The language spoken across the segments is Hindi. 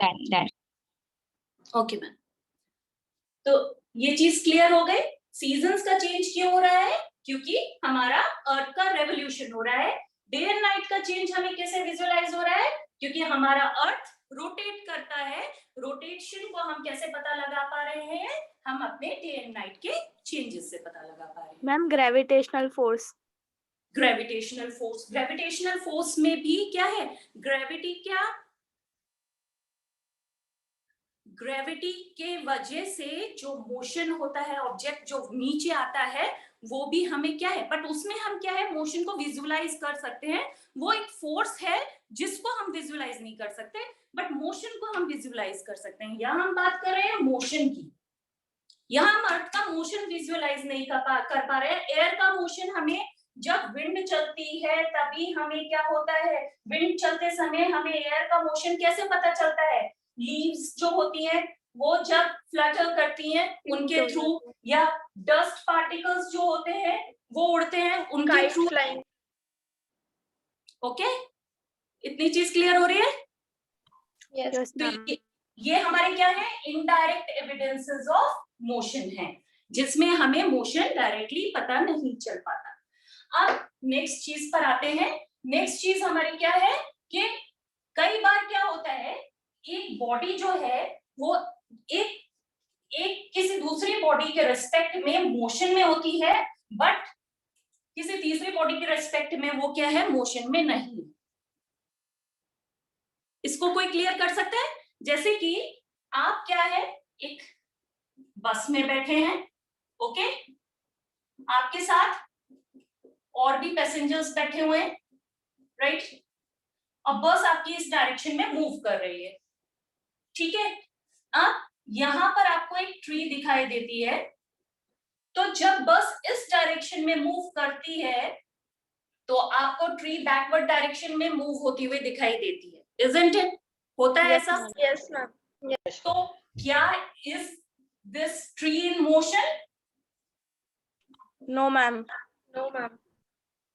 That. ओके मैम, तो ये चीज क्लियर हो गई। सीजन्स का चेंज क्यों हो रहा है? क्योंकि हमारा अर्थ का रेवोल्यूशन हो रहा है। डे एंड नाइट का चेंज हमें कैसे विजुअलाइज हो रहा है? क्योंकि हमारा अर्थ रोटेट करता है। रोटेशन को हम कैसे पता लगा पा रहे हैं? हम अपने डे एंड नाइट के चेंजेस से पता लगा पा रहे हैं। Ma'am gravitational force. Gravitational force, gravitational force में भी क्या है? ग्रेविटी क्या? ग्रेविटी के वजह से जो मोशन होता है, ऑब्जेक्ट जो नीचे आता है, वो भी हमें क्या है, बट उसमें हम क्या है, मोशन को विजुअलाइज कर सकते हैं। वो एक फोर्स है जिसको हम विजुअलाइज नहीं कर सकते, बट मोशन को हम विजुअलाइज कर सकते हैं। यहाँ हम बात कर रहे हैं मोशन की। यहाँ हम अर्थ का मोशन विजुअलाइज नहीं कर पा रहे हैं। एयर का मोशन हमें, जब विंड चलती है तभी हमें क्या होता है, विंड चलते समय हमें एयर का मोशन कैसे पता चलता है? लीव्स जो होती हैं वो जब फ्लटर करती हैं उनके थ्रू, या डस्ट पार्टिकल्स जो होते हैं वो उड़ते हैं उनके थ्रू। ओके, इतनी चीज क्लियर हो रही है? यस तो ये हमारे क्या है, इनडायरेक्ट एविडेंसेस ऑफ मोशन है, जिसमें हमें मोशन डायरेक्टली पता नहीं चल पाता। अब नेक्स्ट चीज पर आते हैं। नेक्स्ट चीज हमारी क्या है कि कई बार क्या होता है, एक बॉडी जो है वो एक किसी दूसरी बॉडी के रेस्पेक्ट में मोशन में होती है, बट किसी तीसरी बॉडी के रेस्पेक्ट में वो क्या है, मोशन में नहीं। इसको कोई क्लियर कर सकता है? जैसे कि आप क्या है, एक बस में बैठे हैं, ओके, आपके साथ और भी पैसेंजर्स बैठे हुए हैं, राइट। अब बस आपकी इस डायरेक्शन में मूव कर रही है, ठीक है। अब यहां पर आपको एक ट्री दिखाई देती है, तो जब बस इस डायरेक्शन में मूव करती है तो आपको ट्री बैकवर्ड डायरेक्शन में मूव होती हुई दिखाई देती है, isn't it? होता है ऐसा? Yes ma'am. तो क्या is this tree in motion? No ma'am. No ma'am.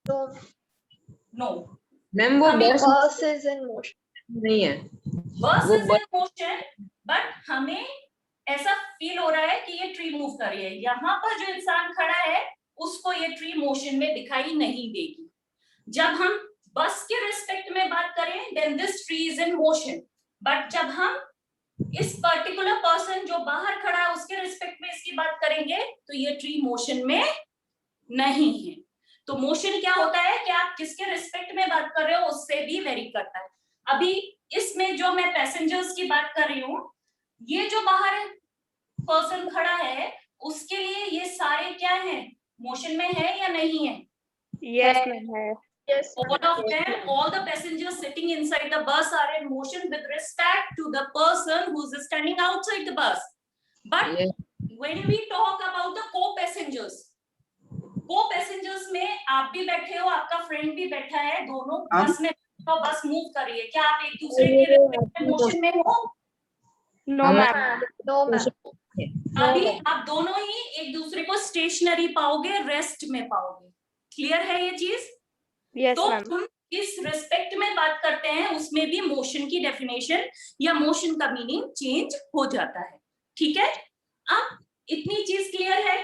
No ma'am वो बस इज इन मोशन नहीं है, बस वो इज इन मोशन, बट हमें ऐसा फील हो रहा है कि ये ट्री मूव कर रही है। यहाँ पर जो इंसान खड़ा है उसको ये ट्री मोशन में दिखाई नहीं देगी। जब हम बस के रिस्पेक्ट में बात करें then this tree is in motion, but जब हम इस पर्टिकुलर पर्सन जो बाहर खड़ा है उसके रिस्पेक्ट में इसकी बात करेंगे तो ये ट्री मोशन में नहीं है। तो मोशन क्या होता है कि आप किसके रिस्पेक्ट में बात कर रहे हो उससे भी वेरी करता है। अभी इसमें जो मैं पैसेंजर्स की बात कर रही हूँ, ये जो बाहर पर्सन खड़ा है उसके लिए ये सारे क्या है, मोशन में है या नहीं है? यस मैम है। Yes, all of them, all the passengers sitting inside the bus are in motion with respect to the person who's standing outside the bus. But when we talk about the co-passengers में आप भी बैठे हो, आपका फ्रेंड भी बैठा है, दोनों बस में, तो बस मूव कर रही है, क्या आप एक दूसरे के रिस्पेक्ट में मोशन में हो? No ma'am. No ma'am. अभी आप दोनों ही एक दूसरे को स्टेशनरी पाओगे, रेस्ट में पाओगे। क्लियर है ये चीज? यस तो मैम। हम इस रिस्पेक्ट में बात करते हैं, उसमें भी मोशन की डेफिनेशन या मोशन का मीनिंग चेंज हो जाता है, ठीक है। अब इतनी चीज क्लियर है?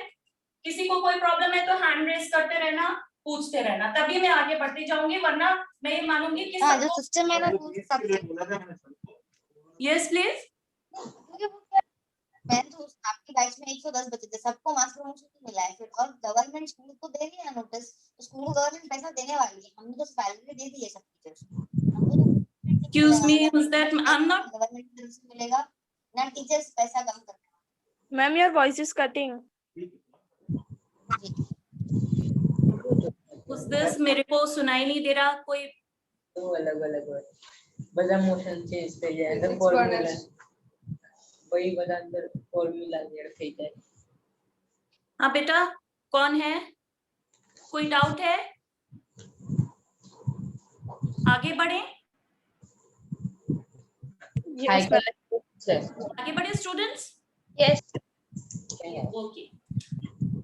किसी को कोई प्रॉब्लम है तो हैंड रेस करते रहना, पूछते रहना, तभी मैं आगे बढ़ती जाऊंगी, वरना मैं ये मानूंगी कि जो सिस्टम है ना यस प्लीज। मैं तो आपकी बैच में 110 बच्चे थे, सबको मास प्रमोशन मिला है फिर, और गवर्नमेंट स्कूल को दे दिया नोटिस, तो स्कूल को गवर्नमेंट पैसा देने वाली है, हमने तो सैलरी दे दी है सब टीचर्स को। Excuse me, is that I am not, government से मिलेगा ना, टीचर्स पैसा कम कर। Ma'am your voice is cutting. उस दिस मेरे को सुनाई नहीं दे रहा कोई। तो अलग अलग बड़ा मोशन चेंज पे जाए तो फॉर्मूला वही बड़ा अंदर फॉर्मूला दे रखे जाए। हाँ बेटा, कौन है? कोई डाउट है? आगे बढ़े? आगे बढ़े students? Yes. Okay.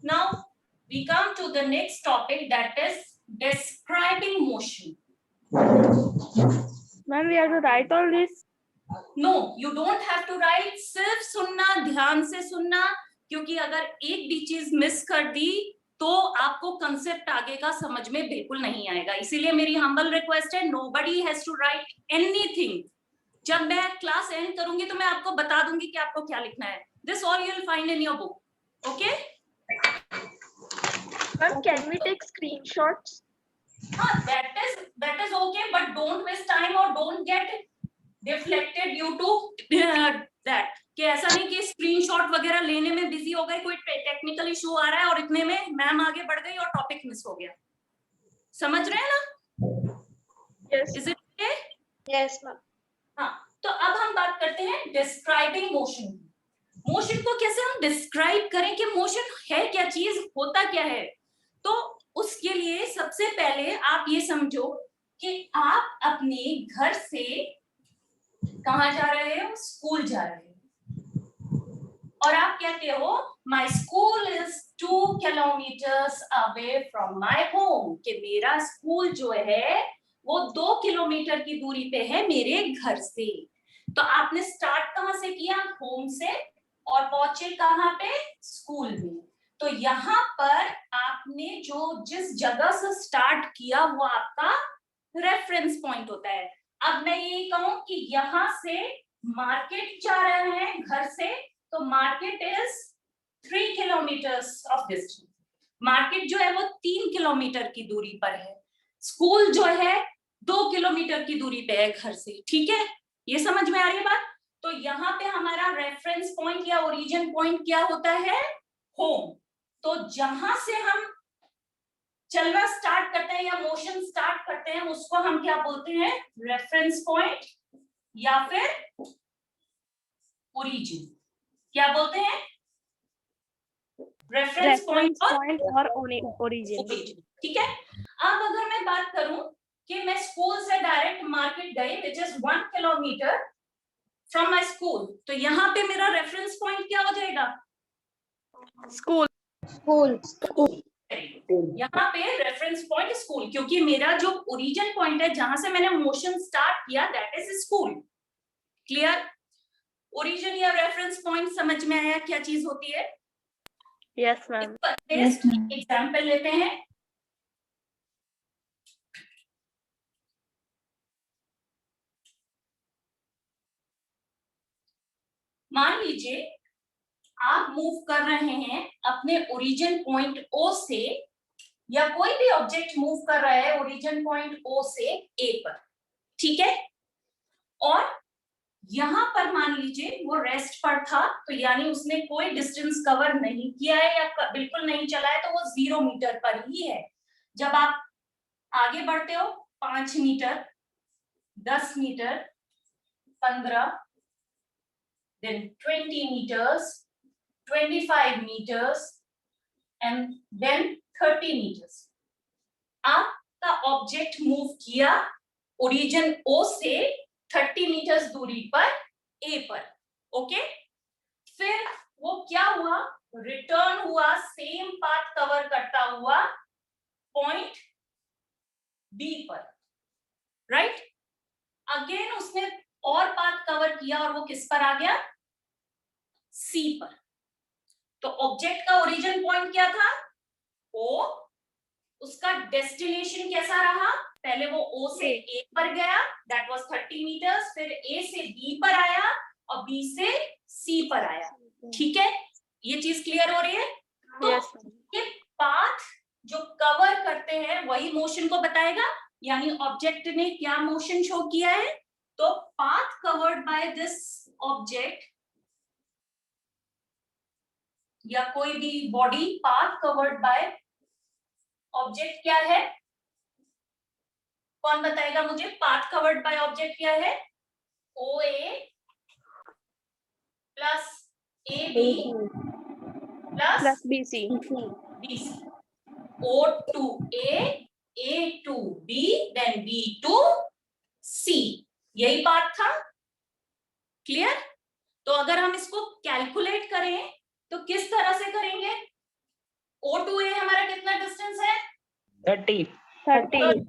Now we come to the next topic, that is describing motion. Ma'am, we have to write all this. No, you don't have to write, सिर्फ सुनना, ध्यान से सुनना, क्योंकि अगर एक भी चीज मिस कर दी तो आपको कंसेप्ट आगे का समझ में बिल्कुल नहीं आएगा। इसीलिए मेरी हम्बल रिक्वेस्ट है, nobody has to write anything. जब मैं क्लास एंड करूंगी तो मैं आपको बता दूंगी कि आपको क्या लिखना है। This all you will find in your book, okay? Ma'am, can we take screenshots? that is okay, but don't waste time or don't get deflected due to that, कि ऐसा नहीं कि स्क्रीनशॉट वगैरह लेने में बिजी हो गए, कोई टेक्निकल इशू आ रहा है और इतने में मैम आगे बढ़ गई और टॉपिक मिस हो गया। समझ रहे हैं ना? Yes. Is it okay? Yes, ma'am. हाँ, तो अब हम बात करते हैं डिस्क्राइबिंग मोशन। मोशन को कैसे हम डिस्क्राइब करें कि मोशन है क्या चीज, होता क्या है। तो उसके लिए सबसे पहले आप ये समझो कि आप अपने घर से कहाँ जा रहे हो? स्कूल जा रहे हो, और आप कहते हो my school is 2 kilometres away from my home, कि मेरा स्कूल जो है वो 2 किलोमीटर की दूरी पे है मेरे घर से। तो आपने स्टार्ट कहाँ से किया? होम से, और पहुंचे कहाँ पे? स्कूल में। तो यहाँ पर आपने जो जिस जगह से स्टार्ट किया वो आपका रेफरेंस पॉइंट होता है। अब मैं ये कहूं कि यहाँ से मार्केट जा रहे हैं घर से, तो market is 3 kilometres of distance. Market जो है वो 3 किलोमीटर की दूरी पर है, स्कूल जो है 2 किलोमीटर की दूरी पे है घर से। ठीक है, ये समझ में आ रही है बात? तो यहाँ पे हमारा रेफरेंस पॉइंट या ओरिजिन पॉइंट क्या होता है? होम। तो जहां से हम चलना स्टार्ट करते हैं या मोशन स्टार्ट करते हैं उसको हम क्या बोलते हैं? रेफरेंस पॉइंट या फिर ओरिजिन। क्या बोलते हैं? रेफरेंस पॉइंट और origin. ठीक है। अब अगर मैं बात करूं कि मैं स्कूल से डायरेक्ट मार्केट गई which is 1 kilometre from my school, तो यहाँ पे मेरा रेफरेंस पॉइंट क्या हो जाएगा? School. यहाँ पे रेफरेंस पॉइंट स्कूल, क्योंकि मेरा जो ओरिजिन पॉइंट है जहां से मैंने मोशन स्टार्ट किया that is school. Clear? Origin या रेफरेंस पॉइंट समझ में आया क्या चीज होती है? Yes, ma'am. एग्जाम्पल लेते हैं। मान लीजिए आप मूव कर रहे हैं अपने ओरिजिन पॉइंट ओ से, या कोई भी ऑब्जेक्ट मूव कर रहा है ओरिजिन पॉइंट ओ से ए पर, ठीक है? और यहां पर मान लीजिए वो रेस्ट पर था, तो यानी उसने कोई डिस्टेंस कवर नहीं किया है या बिल्कुल नहीं चला है, तो वो 0 मीटर पर ही है। जब आप आगे बढ़ते हो 5 metre, 10 metre, 15, then 20 meters, 25 meters, and then 30 meters. आपका ऑब्जेक्ट मूव किया ओरिजिन ओ से 30 मीटर्स दूरी पर ए पर, ओके? फिर वो क्या हुआ? रिटर्न हुआ सेम पाथ कवर करता हुआ पॉइंट बी पर, राइट? अगेन उसने और पाथ कवर किया और वो किस पर आ गया? सी पर। तो ऑब्जेक्ट का ओरिजिन पॉइंट क्या था? ओ। उसका डेस्टिनेशन कैसा रहा? पहले वो ओ से ए पर गया, दैट वाज 30 मीटर्स, फिर ए से बी पर आया और बी से सी पर आया। ठीक है, ये चीज क्लियर हो रही है? तो Yes, ma'am. ये पाथ जो कवर करते हैं वही मोशन को बताएगा, यानी ऑब्जेक्ट ने क्या मोशन शो किया है। तो path covered by this object या कोई भी body, path covered by object क्या है? कौन बताएगा मुझे? पाथ कवर्ड बाय ऑब्जेक्ट क्या है? O A plus A B plus BC. B C. O to A to B, then B to C, यही पाथ था। क्लियर? तो अगर हम इसको कैलकुलेट करें तो किस तरह से करेंगे? ओ टू ए हमारा कितना डिस्टेंस है? 30. 30.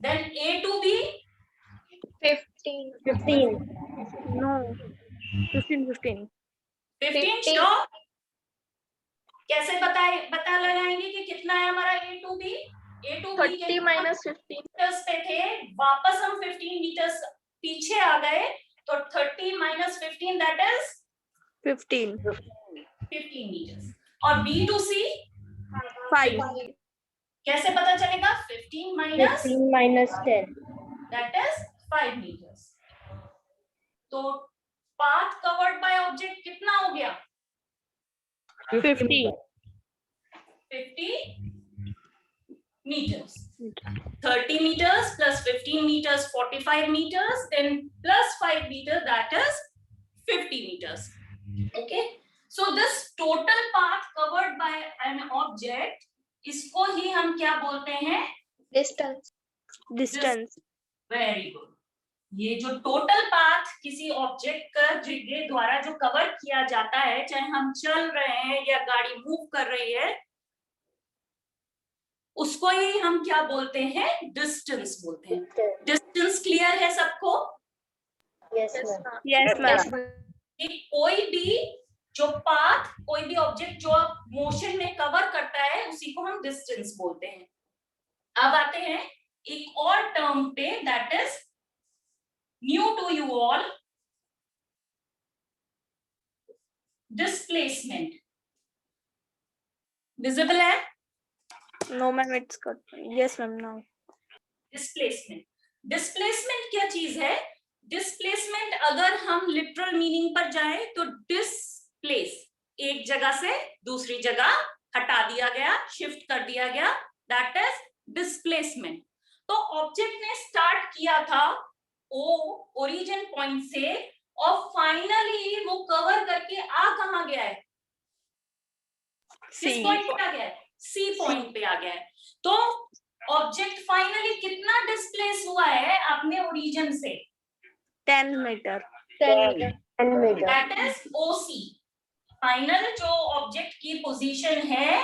Then A to B 15. No. 15. 15 sure? कैसे पता लगाएंगे कि कितना है हमारा A to B? A to B 30 minus 15. Metres पे थे, वापस हम 15 मीटर्स पीछे आ गए, तो 30 minus 15 that is 15. 15 meters. और B to C 5. कैसे पता चलेगा? 15 minus 15 minus 10. that is 5 meters. तो path covered by object कितना हो गया? 50. 50 meters. 30 meters plus 15 meters, 45 meters, then plus 5 meters, that is 50 meters. Okay. So this total path covered by an object, इसको ही हम क्या बोलते हैं? Distance. Very good. ये जो टोटल पाथ किसी ऑब्जेक्ट का के द्वारा जो कवर किया जाता है, चाहे हम चल रहे हैं या गाड़ी मूव कर रही है, उसको ही हम क्या बोलते हैं? डिस्टेंस बोलते हैं. डिस्टेंस क्लियर है सबको? Yes, ma'am. कि कोई भी जो पाथ, कोई भी ऑब्जेक्ट जो मोशन में कवर करता है, उसी को हम डिस्टेंस बोलते हैं. अब आते हैं एक और टर्म पे, that is new to you all, displacement. Visible है? No, ma'am, it's good. Yes, ma'am, no. Displacement. Displacement क्या चीज है? डिस्प्लेसमेंट अगर हम लिटरल मीनिंग पर जाएं तो डिस्प्लेस, एक जगह से दूसरी जगह हटा दिया गया, शिफ्ट कर दिया गया, दैट इज डिस्प्लेसमेंट. तो ऑब्जेक्ट ने स्टार्ट किया था ओ ओरिजिन पॉइंट से, और फाइनली वो कवर करके आ कहां गया है? किस पॉइंट पे आ गया है? सी पॉइंट पे आ गया है. तो ऑब्जेक्ट फाइनली कितना डिस्प्लेस हुआ है अपने ओरिजिन से? 10 meter. That is OC. Final जो ऑब्जेक्ट की पोजीशन है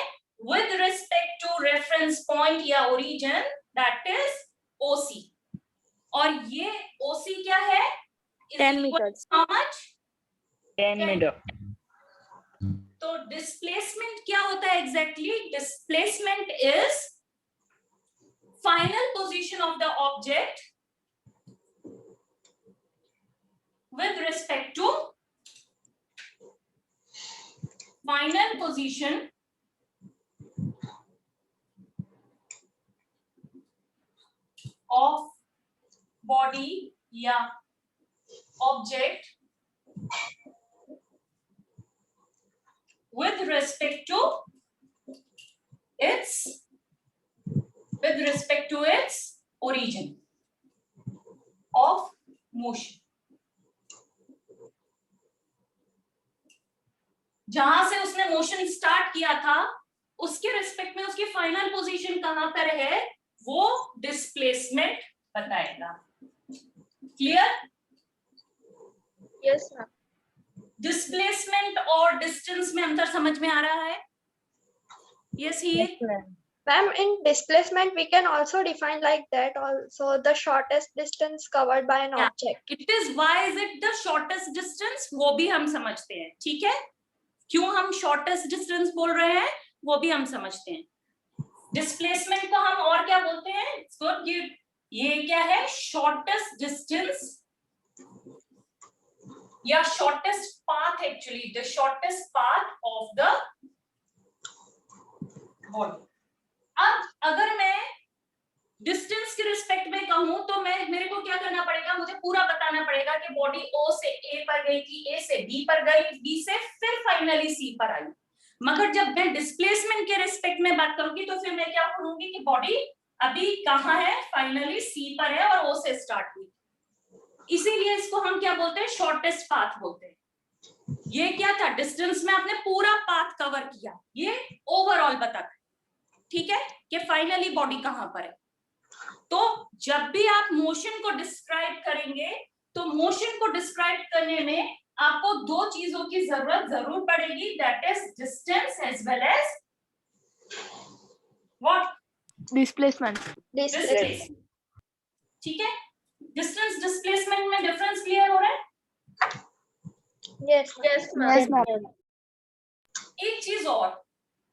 with respect to reference point या ओरिजिन, दैट इज ओसी. और ये ओसी क्या है? 10 meters. How much? 10 meter. तो डिस्प्लेसमेंट क्या होता है exactly? Displacement is final position of the object with respect to final position of body या object with respect to its origin of motion. जहां से उसने मोशन स्टार्ट किया था, उसके रिस्पेक्ट में उसकी फाइनल पोजीशन कहां पर है, वो डिस्प्लेसमेंट बताएगा. क्लियर? Yes, ma'am. डिस्प्लेसमेंट और डिस्टेंस में अंतर समझ में आ रहा है? Yes Heer? Ma'am, in displacement, we can also define like that also the shortest distance covered by an Yeah. object. It is why is it the shortest distance, वो भी हम समझते हैं. ठीक है, क्यों हम शॉर्टेस्ट डिस्टेंस बोल रहे हैं वो भी हम समझते हैं. डिस्प्लेसमेंट को हम और क्या बोलते हैं? गुड. ये क्या है? शॉर्टेस्ट डिस्टेंस या shortest path, actually the shortest path of the body. अब अगर मैं डिस्टेंस के रिस्पेक्ट में कहूं तो मेरे को क्या करना पड़ेगा? मुझे पूरा बताना पड़ेगा कि बॉडी ओ से ए पर गई थी, ए से बी पर गई, बी से फिर फाइनली सी पर आई. मगर जब मैं डिस्प्लेसमेंट के रिस्पेक्ट में बात करूंगी तो फिर मैं क्या कहूंगी कि बॉडी अभी कहां है? फाइनली सी पर है और ओ से स्टार्ट हुई. इसीलिए इसको हम क्या बोलते हैं? शॉर्टेस्ट पाथ बोलते हैं. ये क्या था? डिस्टेंस में आपने पूरा पाथ कवर किया, ये ओवरऑल बताता है. ठीक है, कि फाइनली बॉडी कहां पर है. तो जब भी आप मोशन को डिस्क्राइब करेंगे तो मोशन को डिस्क्राइब करने में आपको दो चीजों की जरूरत जरूर पड़ेगी, that is distance as well as what? Displacement. Displacement. ठीक है. डिस्टेंस डिस्प्लेसमेंट में डिफरेंस क्लियर हो रहा है? Yes, Yes, ma'am. एक चीज और,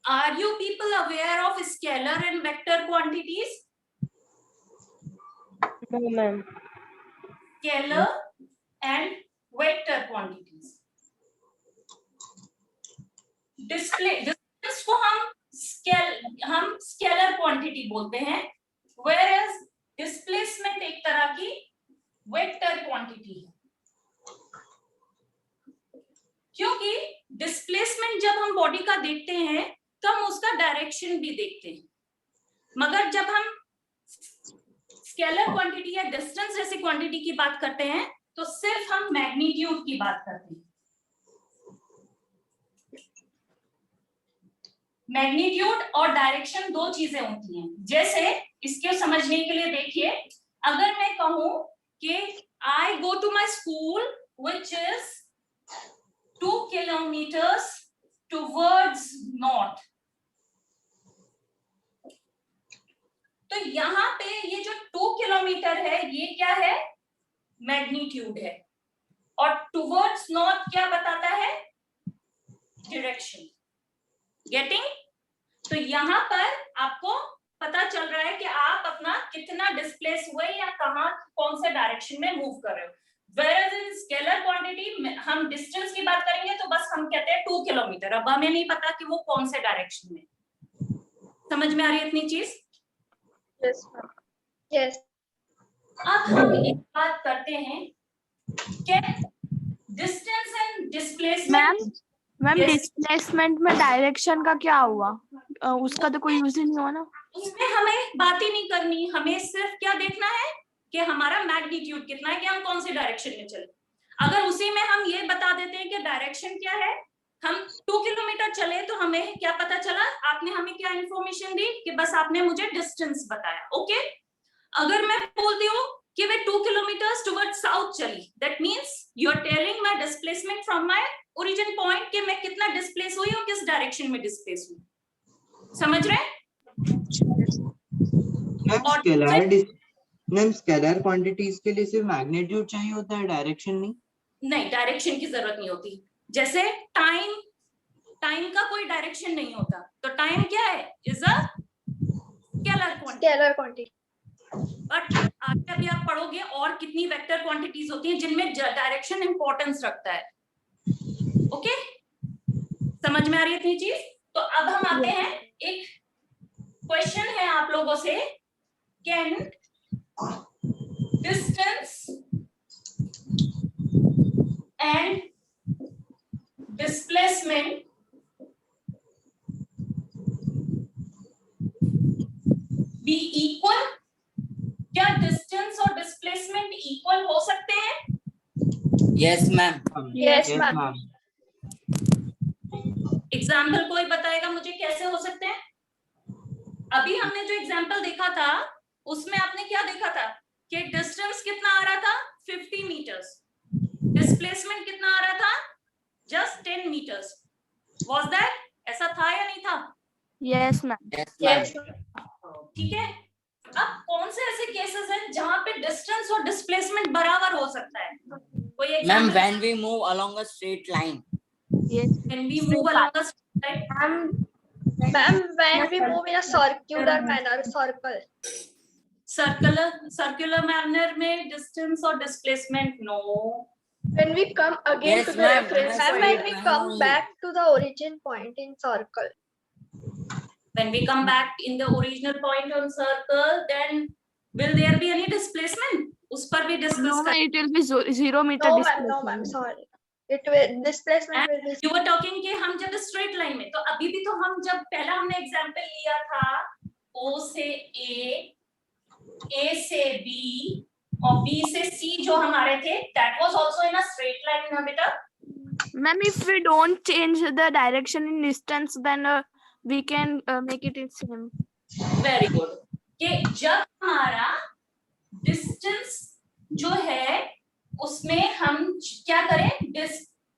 are you people aware of scalar and vector quantities? No, ma'am. Scalar and vector quantities. Distance को हम स्केलर क्वांटिटी बोलते हैं, whereas डिस्प्लेसमेंट एक तरह की वेक्टर क्वांटिटी है। क्योंकि डिस्प्लेसमेंट जब हम बॉडी का देखते हैं तो हम उसका डायरेक्शन भी देखते हैं, मगर जब हम स्केलर क्वांटिटी या डिस्टेंस जैसी क्वांटिटी की बात करते हैं तो सिर्फ हम मैग्नीट्यूड की बात करते हैं। मैग्नीट्यूड और डायरेक्शन दो चीजें होती हैं। जैसे इसके समझने के लिए देखिए, अगर मैं कहूं कि I go to my school which is 2 kilometers towards north, तो यहाँ पे ये जो 2 किलोमीटर है ये क्या है? मैग्नीट्यूड है। और टुवर्ड्स नॉर्थ क्या बताता है? डायरेक्शन। गेटिंग? तो यहाँ पर आपको पता चल रहा है कि आप अपना कितना डिस्प्लेस हुए या कहाँ कौन से डायरेक्शन में मूव कर रहे हो। Whereas in scalar quantity हम डिस्टेंस की बात करेंगे तो बस हम कहते हैं 2 किलोमीटर, अब हमें नहीं पता कि वो कौन से डायरेक्शन में। समझ में आ रही है इतनी चीज? yes, ma'am. Yes. अब हम एक बात करते हैं कि distance and displacement. Ma'am Yes. Displacement में डायरेक्शन का क्या हुआ? उसका तो कोई यूज ही नहीं हुआ ना। उसमें हमें बात ही नहीं करनी, हमें सिर्फ क्या देखना है कि हमारा मैग्नीट्यूड कितना है, कि हम कौन से डायरेक्शन में चले। अगर उसी में हम ये बता देते हैं कि डायरेक्शन क्या है, हम 2 किलोमीटर चले तो हमें क्या पता चला? आपने हमें क्या इंफॉर्मेशन दी कि बस आपने मुझे डिस्टेंस बताया। ओके, अगर मैं बोलती हूँ कि मैं 2 किलोमीटर टुवर्ड साउथ चली, that means you are telling my displacement from my origin point, कि मैं कितना डिस्प्लेस हुई और किस डायरेक्शन में डिस्प्लेस हुई। समझ रहे हैं? मैम स्केलर क्वांटिटीज के लिए सिर्फ मैग्नीट्यूड चाहिए होता है, डायरेक्शन नहीं? नहीं, डायरेक्शन की जरूरत नहीं होती। जैसे टाइम का कोई डायरेक्शन नहीं होता, तो टाइम क्या है? Is a scalar quantity. Scalar quantity. But आगे अभी आप पढ़ोगे और कितनी वेक्टर क्वांटिटीज होती हैं जिनमें डायरेक्शन इंपॉर्टेंस रखता है। ओके, समझ में आ रही है इतनी चीज? तो अब हम आते हैं, एक क्वेश्चन है आप लोगों से, can distance and displacement be equal? क्या डिस्टेंस और डिस्प्लेसमेंट इक्वल हो सकते हैं? Yes ma'am. Yes, ma'am. Example कोई बताएगा मुझे कैसे हो सकते हैं? अभी हमने जो एग्जाम्पल देखा था उसमें आपने क्या देखा था कि डिस्टेंस कितना आ रहा था? 50 मीटर्स। डिस्प्लेसमेंट कितना आ रहा था? Just 10 metres. Was that? ऐसा था या नहीं था? Yes ma'am. Yes. ठीक है। अब कौन से ऐसे केसेस हैं जहां पे डिस्टेंस और डिस्प्लेसमेंट बराबर हो सकता है? कोई ma'am example? When we move along a straight line. Yes When we move along the straight line, Ma'am, when we move in a circular manner, circle. circular manner में distance और displacement no. When we come again Yes, to the ma'am. reference Ma'am, point, when we ma'am, come only. back to the origin point in circle. When we come back in the original point on circle, then will there be any displacement? उस पर भी no discuss ma'am, it will be 0 metre No, ma'am, no, ma'am, sorry. It will displacement will be. You were talking कि हम जब straight line में, तो अभी भी तो हम जब पहला हमने example लिया था O से A से B और B से C जो हमारे थे, that was also in a straight line ना बेटा? Ma'am if we don't change the direction in distance then we can make it same. Very good. कि जब हमारा डिस्टेंस जो है उसमें हम क्या करें?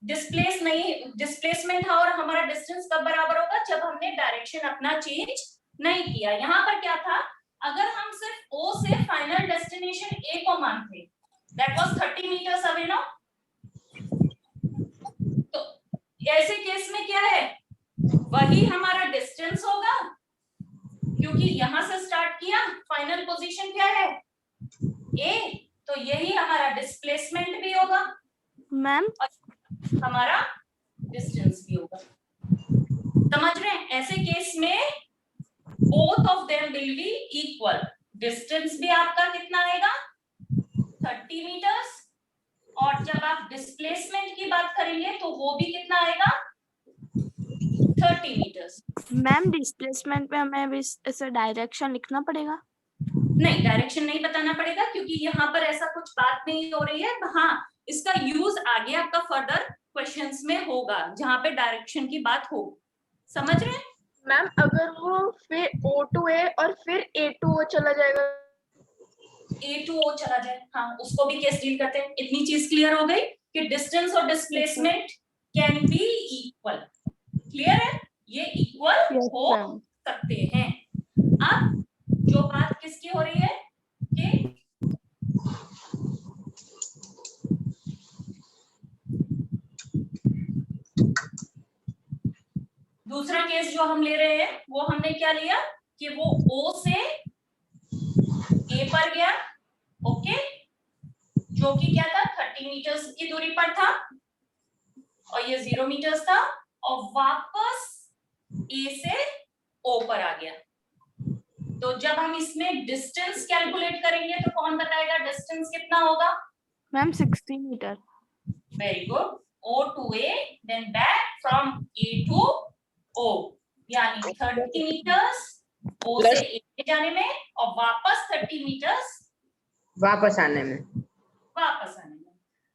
डिस्प्लेस नहीं, डिस्प्लेसमेंट है, और हमारा डिस्टेंस कब बराबर होगा? जब हमने डायरेक्शन अपना चेंज नहीं किया। यहाँ पर क्या था? अगर हम सिर्फ O से फाइनल डेस्टिनेशन A को मानते That was 30 meters away now. तो ऐसे केस में क्या है, वही हमारा डिस्टेंस होगा, क्योंकि यहां से स्टार्ट किया, फाइनल पोजीशन क्या है ए, तो यही हमारा डिस्प्लेसमेंट भी होगा, मैम हमारा डिस्टेंस भी होगा। समझ रहे हैं? ऐसे केस में both of them will be equal. Distance भी आपका कितना आएगा 30 मीटर्स, और जब आप डिस्प्लेसमेंट की बात करेंगे तो वो भी कितना आएगा 30 मीटर्स। मैम डिस्प्लेसमेंट पे हमें भी ऐसे डायरेक्शन लिखना पड़ेगा? नहीं, डायरेक्शन नहीं बताना पड़ेगा, क्योंकि यहाँ पर ऐसा कुछ बात नहीं हो रही है। हाँ, इसका यूज आगे आपका फर्दर क्वेश्चंस में होगा, जहाँ पे डायरेक्शन की बात हो। समझ रहे हैं? मैम अगर वो फिर O2A और फिर A2O चला जाएगा, A2O चला जाए, हाँ, उसको भी केस डील करते हैं। इतनी चीज क्लियर हो गई कि डिस्टेंस और displacement can be equal. Clear है? ये इक्वल हो सकते हैं। अब जो बात किसकी हो रही है कि दूसरा केस जो हम ले रहे हैं वो हमने क्या लिया कि वो O से A पर गया, ओके, जो कि क्या था 30 मीटर्स की दूरी पर था, और ये 0 मीटर्स था, और वापस A से O पर आ गया। तो जब हम इसमें डिस्टेंस कैलकुलेट करेंगे तो कौन बताएगा डिस्टेंस कितना होगा? Ma'am 60 metre. Very good. O to A, then back from A to O, यानी 30 मीटर्स O से A में जाने में, और वापस 30 मीटर्स वापस आने में।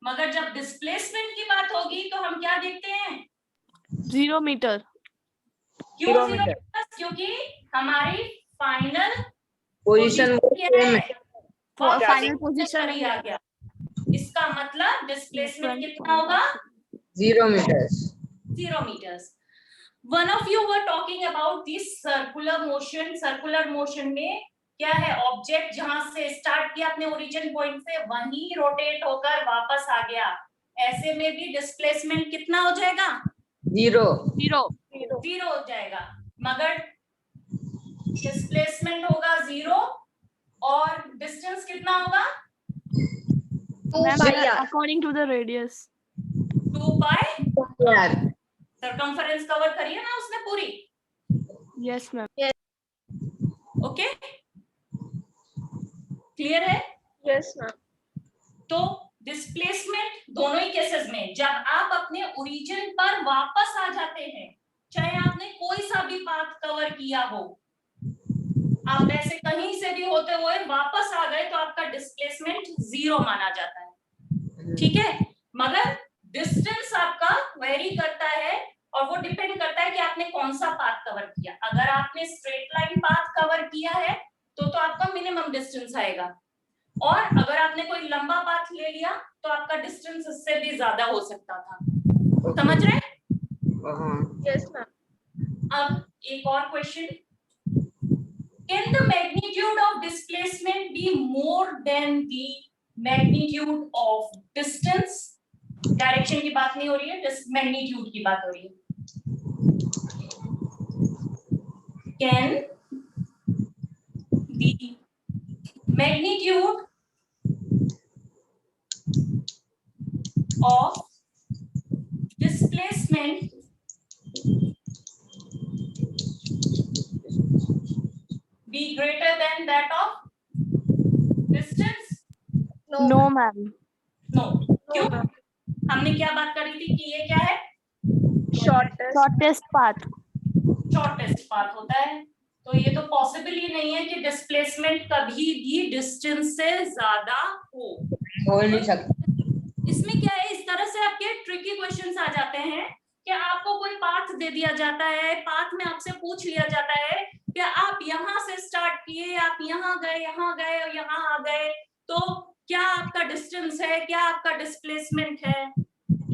मगर जब डिस्प्लेसमेंट की बात होगी तो हम क्या देखते हैं? 0 मीटर। क्यों 0 0 मीटर? मीटर्स? क्योंकि हमारी फाइनल पोजीशन फाइनल पोजीशन ही आ गया। इसका मतलब डिस्प्लेसमेंट कितना होगा? 0 metres. 0 meters. One of you were talking about this circular motion. Circular motion में क्या है? ऑब्जेक्ट जहां से स्टार्ट किया अपने ओरिजिन पॉइंट से, वहीं रोटेट होकर वापस आ गया। ऐसे में भी डिस्प्लेसमेंट कितना हो जाएगा? 0 हो जाएगा, मगर डिस्प्लेसमेंट होगा 0 और डिस्टेंस कितना होगा? According to the radius 2 by circumference cover करिए ना उसने पूरी। Yes ma'am. ओके, क्लियर है? Yes ma'am. तो डिस्प्लेसमेंट दोनों ही केसेस में जब आप अपने ओरिजिन पर वापस आ जाते हैं, चाहे आपने कोई सा भी पाथ कवर किया हो, आप ऐसे कहीं से भी होते हुए वापस आ गए तो आपका डिस्प्लेसमेंट 0 माना जाता है। ठीक है, मगर डिस्टेंस आपका वेरी करता है और वो डिपेंड करता है कि आपने कौन सा पाथ कवर किया। अगर आपने स्ट्रेट लाइन पाथ कवर किया है तो आपका मिनिमम डिस्टेंस आएगा, और अगर आपने कोई लंबा पाथ ले लिया तो आपका डिस्टेंस इससे भी ज्यादा हो सकता था। समझ रहे हैं? Yes ma'am. अब एक और question, can the magnitude of displacement be more than the magnitude of distance? Direction की बात नहीं हो रही है, मैग्नीट्यूड की बात हो रही है। Can the magnitude of displacement be greater than that of distance? No ma'am. No. क्यों? हमने क्या बात करी थी कि ये क्या है? शॉर्टेस्ट पाथ होता है, तो ये तो पॉसिबल ही नहीं है कि डिस्प्लेसमेंट कभी भी डिस्टेंस से ज्यादा हो नहीं सकता। इसमें क्या है, इस तरह से आपके ट्रिकी क्वेश्चंस आ जाते हैं कि आपको कोई पाथ दे दिया जाता है, पाथ में आपसे पूछ लिया जाता है कि आप यहाँ से स्टार्ट किए, आप यहाँ गए और यहाँ आ गए, तो क्या आपका डिस्टेंस है, क्या आपका डिस्प्लेसमेंट है?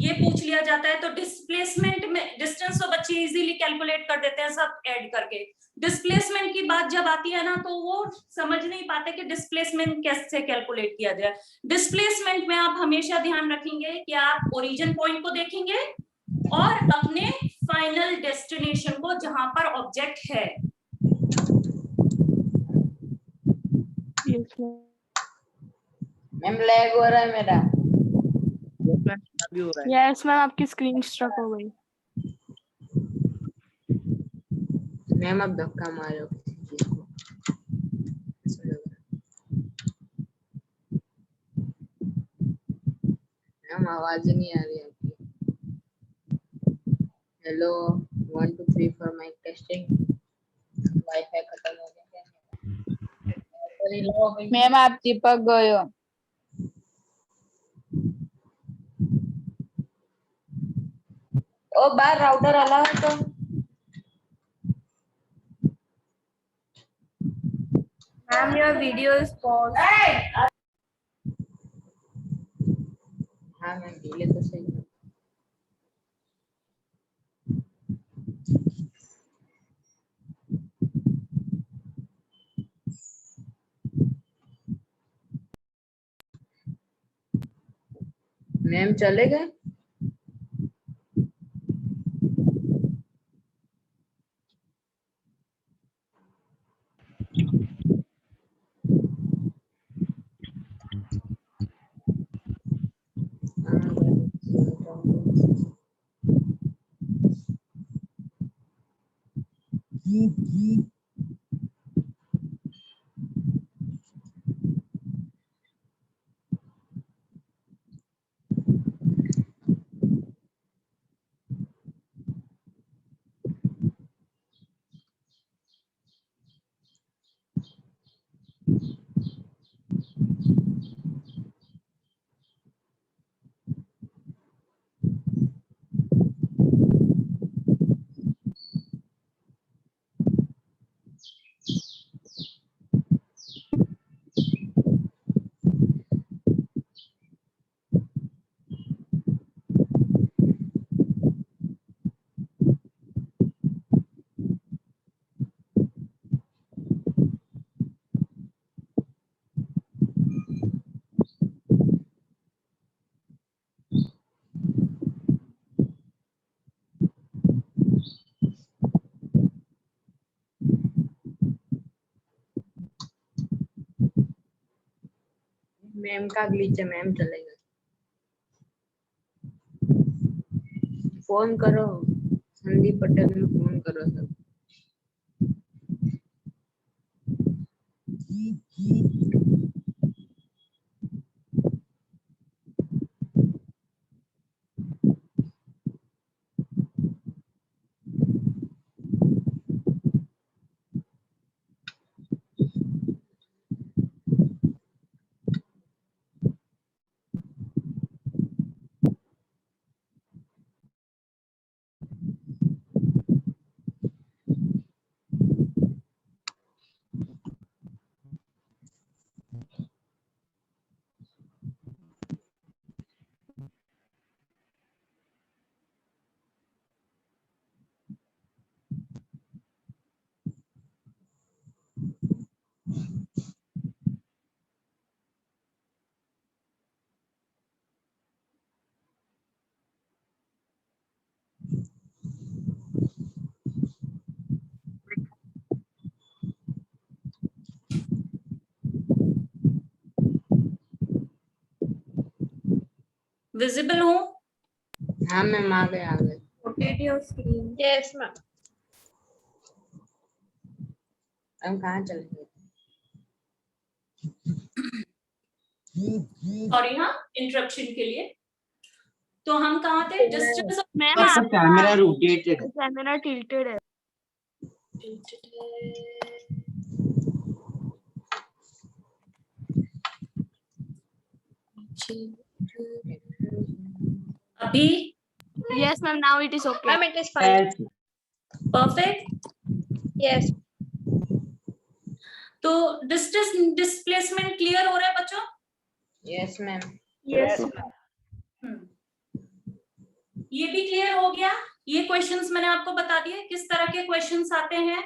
ये पूछ लिया जाता है तो डिस्प्लेसमेंट में डिस्टेंस तो बच्चे इजीली कैलकुलेट कर देते हैं सब ऐड करके। डिस्प्लेसमेंट की बात जब आती है ना तो वो समझ नहीं पाते कि डिस्प्लेसमेंट कैसे कैलकुलेट किया जाए। डिस्प्लेसमेंट में आप हमेशा ध्यान रखेंगे कि आप ओरिजिन पॉइंट को देखेंगे और अपने फाइनल डेस्टिनेशन को जहां पर ऑब्जेक्ट है। Yes, ma'am. मैम लैग हो रहा है मेरा। अभी हो रहा है। Yes, ma'am. आपकी स्क्रीन स्ट्रक हो गई। मैम आप धक्का मारो किसी चीज को। ऐसा लग रहा है। मैम आवाज ही नहीं आ रही आपकी। Hello 1 2 3 4 mic testing. वाईफाई खत्म हो गया क्या? मैम आप चिपक गए हो। ओ बार राउटर अलाउ है तो ma'am your video is pause. हाँ मैम डिले तो सही है। मैम चले गए? मैम का ग्लिच है, मैम चले गए। फोन करो संदीप पटेल में, फोन करो सब। विजिबल हूँ? हाँ मैम आ गए आ गए। Rotate your screen. Yes, ma'am. हम कहाँ चले गए? सॉरी हाँ इंटरप्शन के लिए। तो हम कहाँ थे? डिस्टेंस मैम आपका आपका कैमरा रोटेटेड है। कैमरा टिल्टेड है। अभी Yes, ma'am. Now it is okay. Ma'am, it is fine. Perfect. Yes. तो डिस्टेंस डिस्प्लेसमेंट क्लियर हो रहा है बच्चों? Yes ma'am. यस। ये भी क्लियर हो गया। ये क्वेश्चंस मैंने आपको बता दिए किस तरह के क्वेश्चंस आते हैं।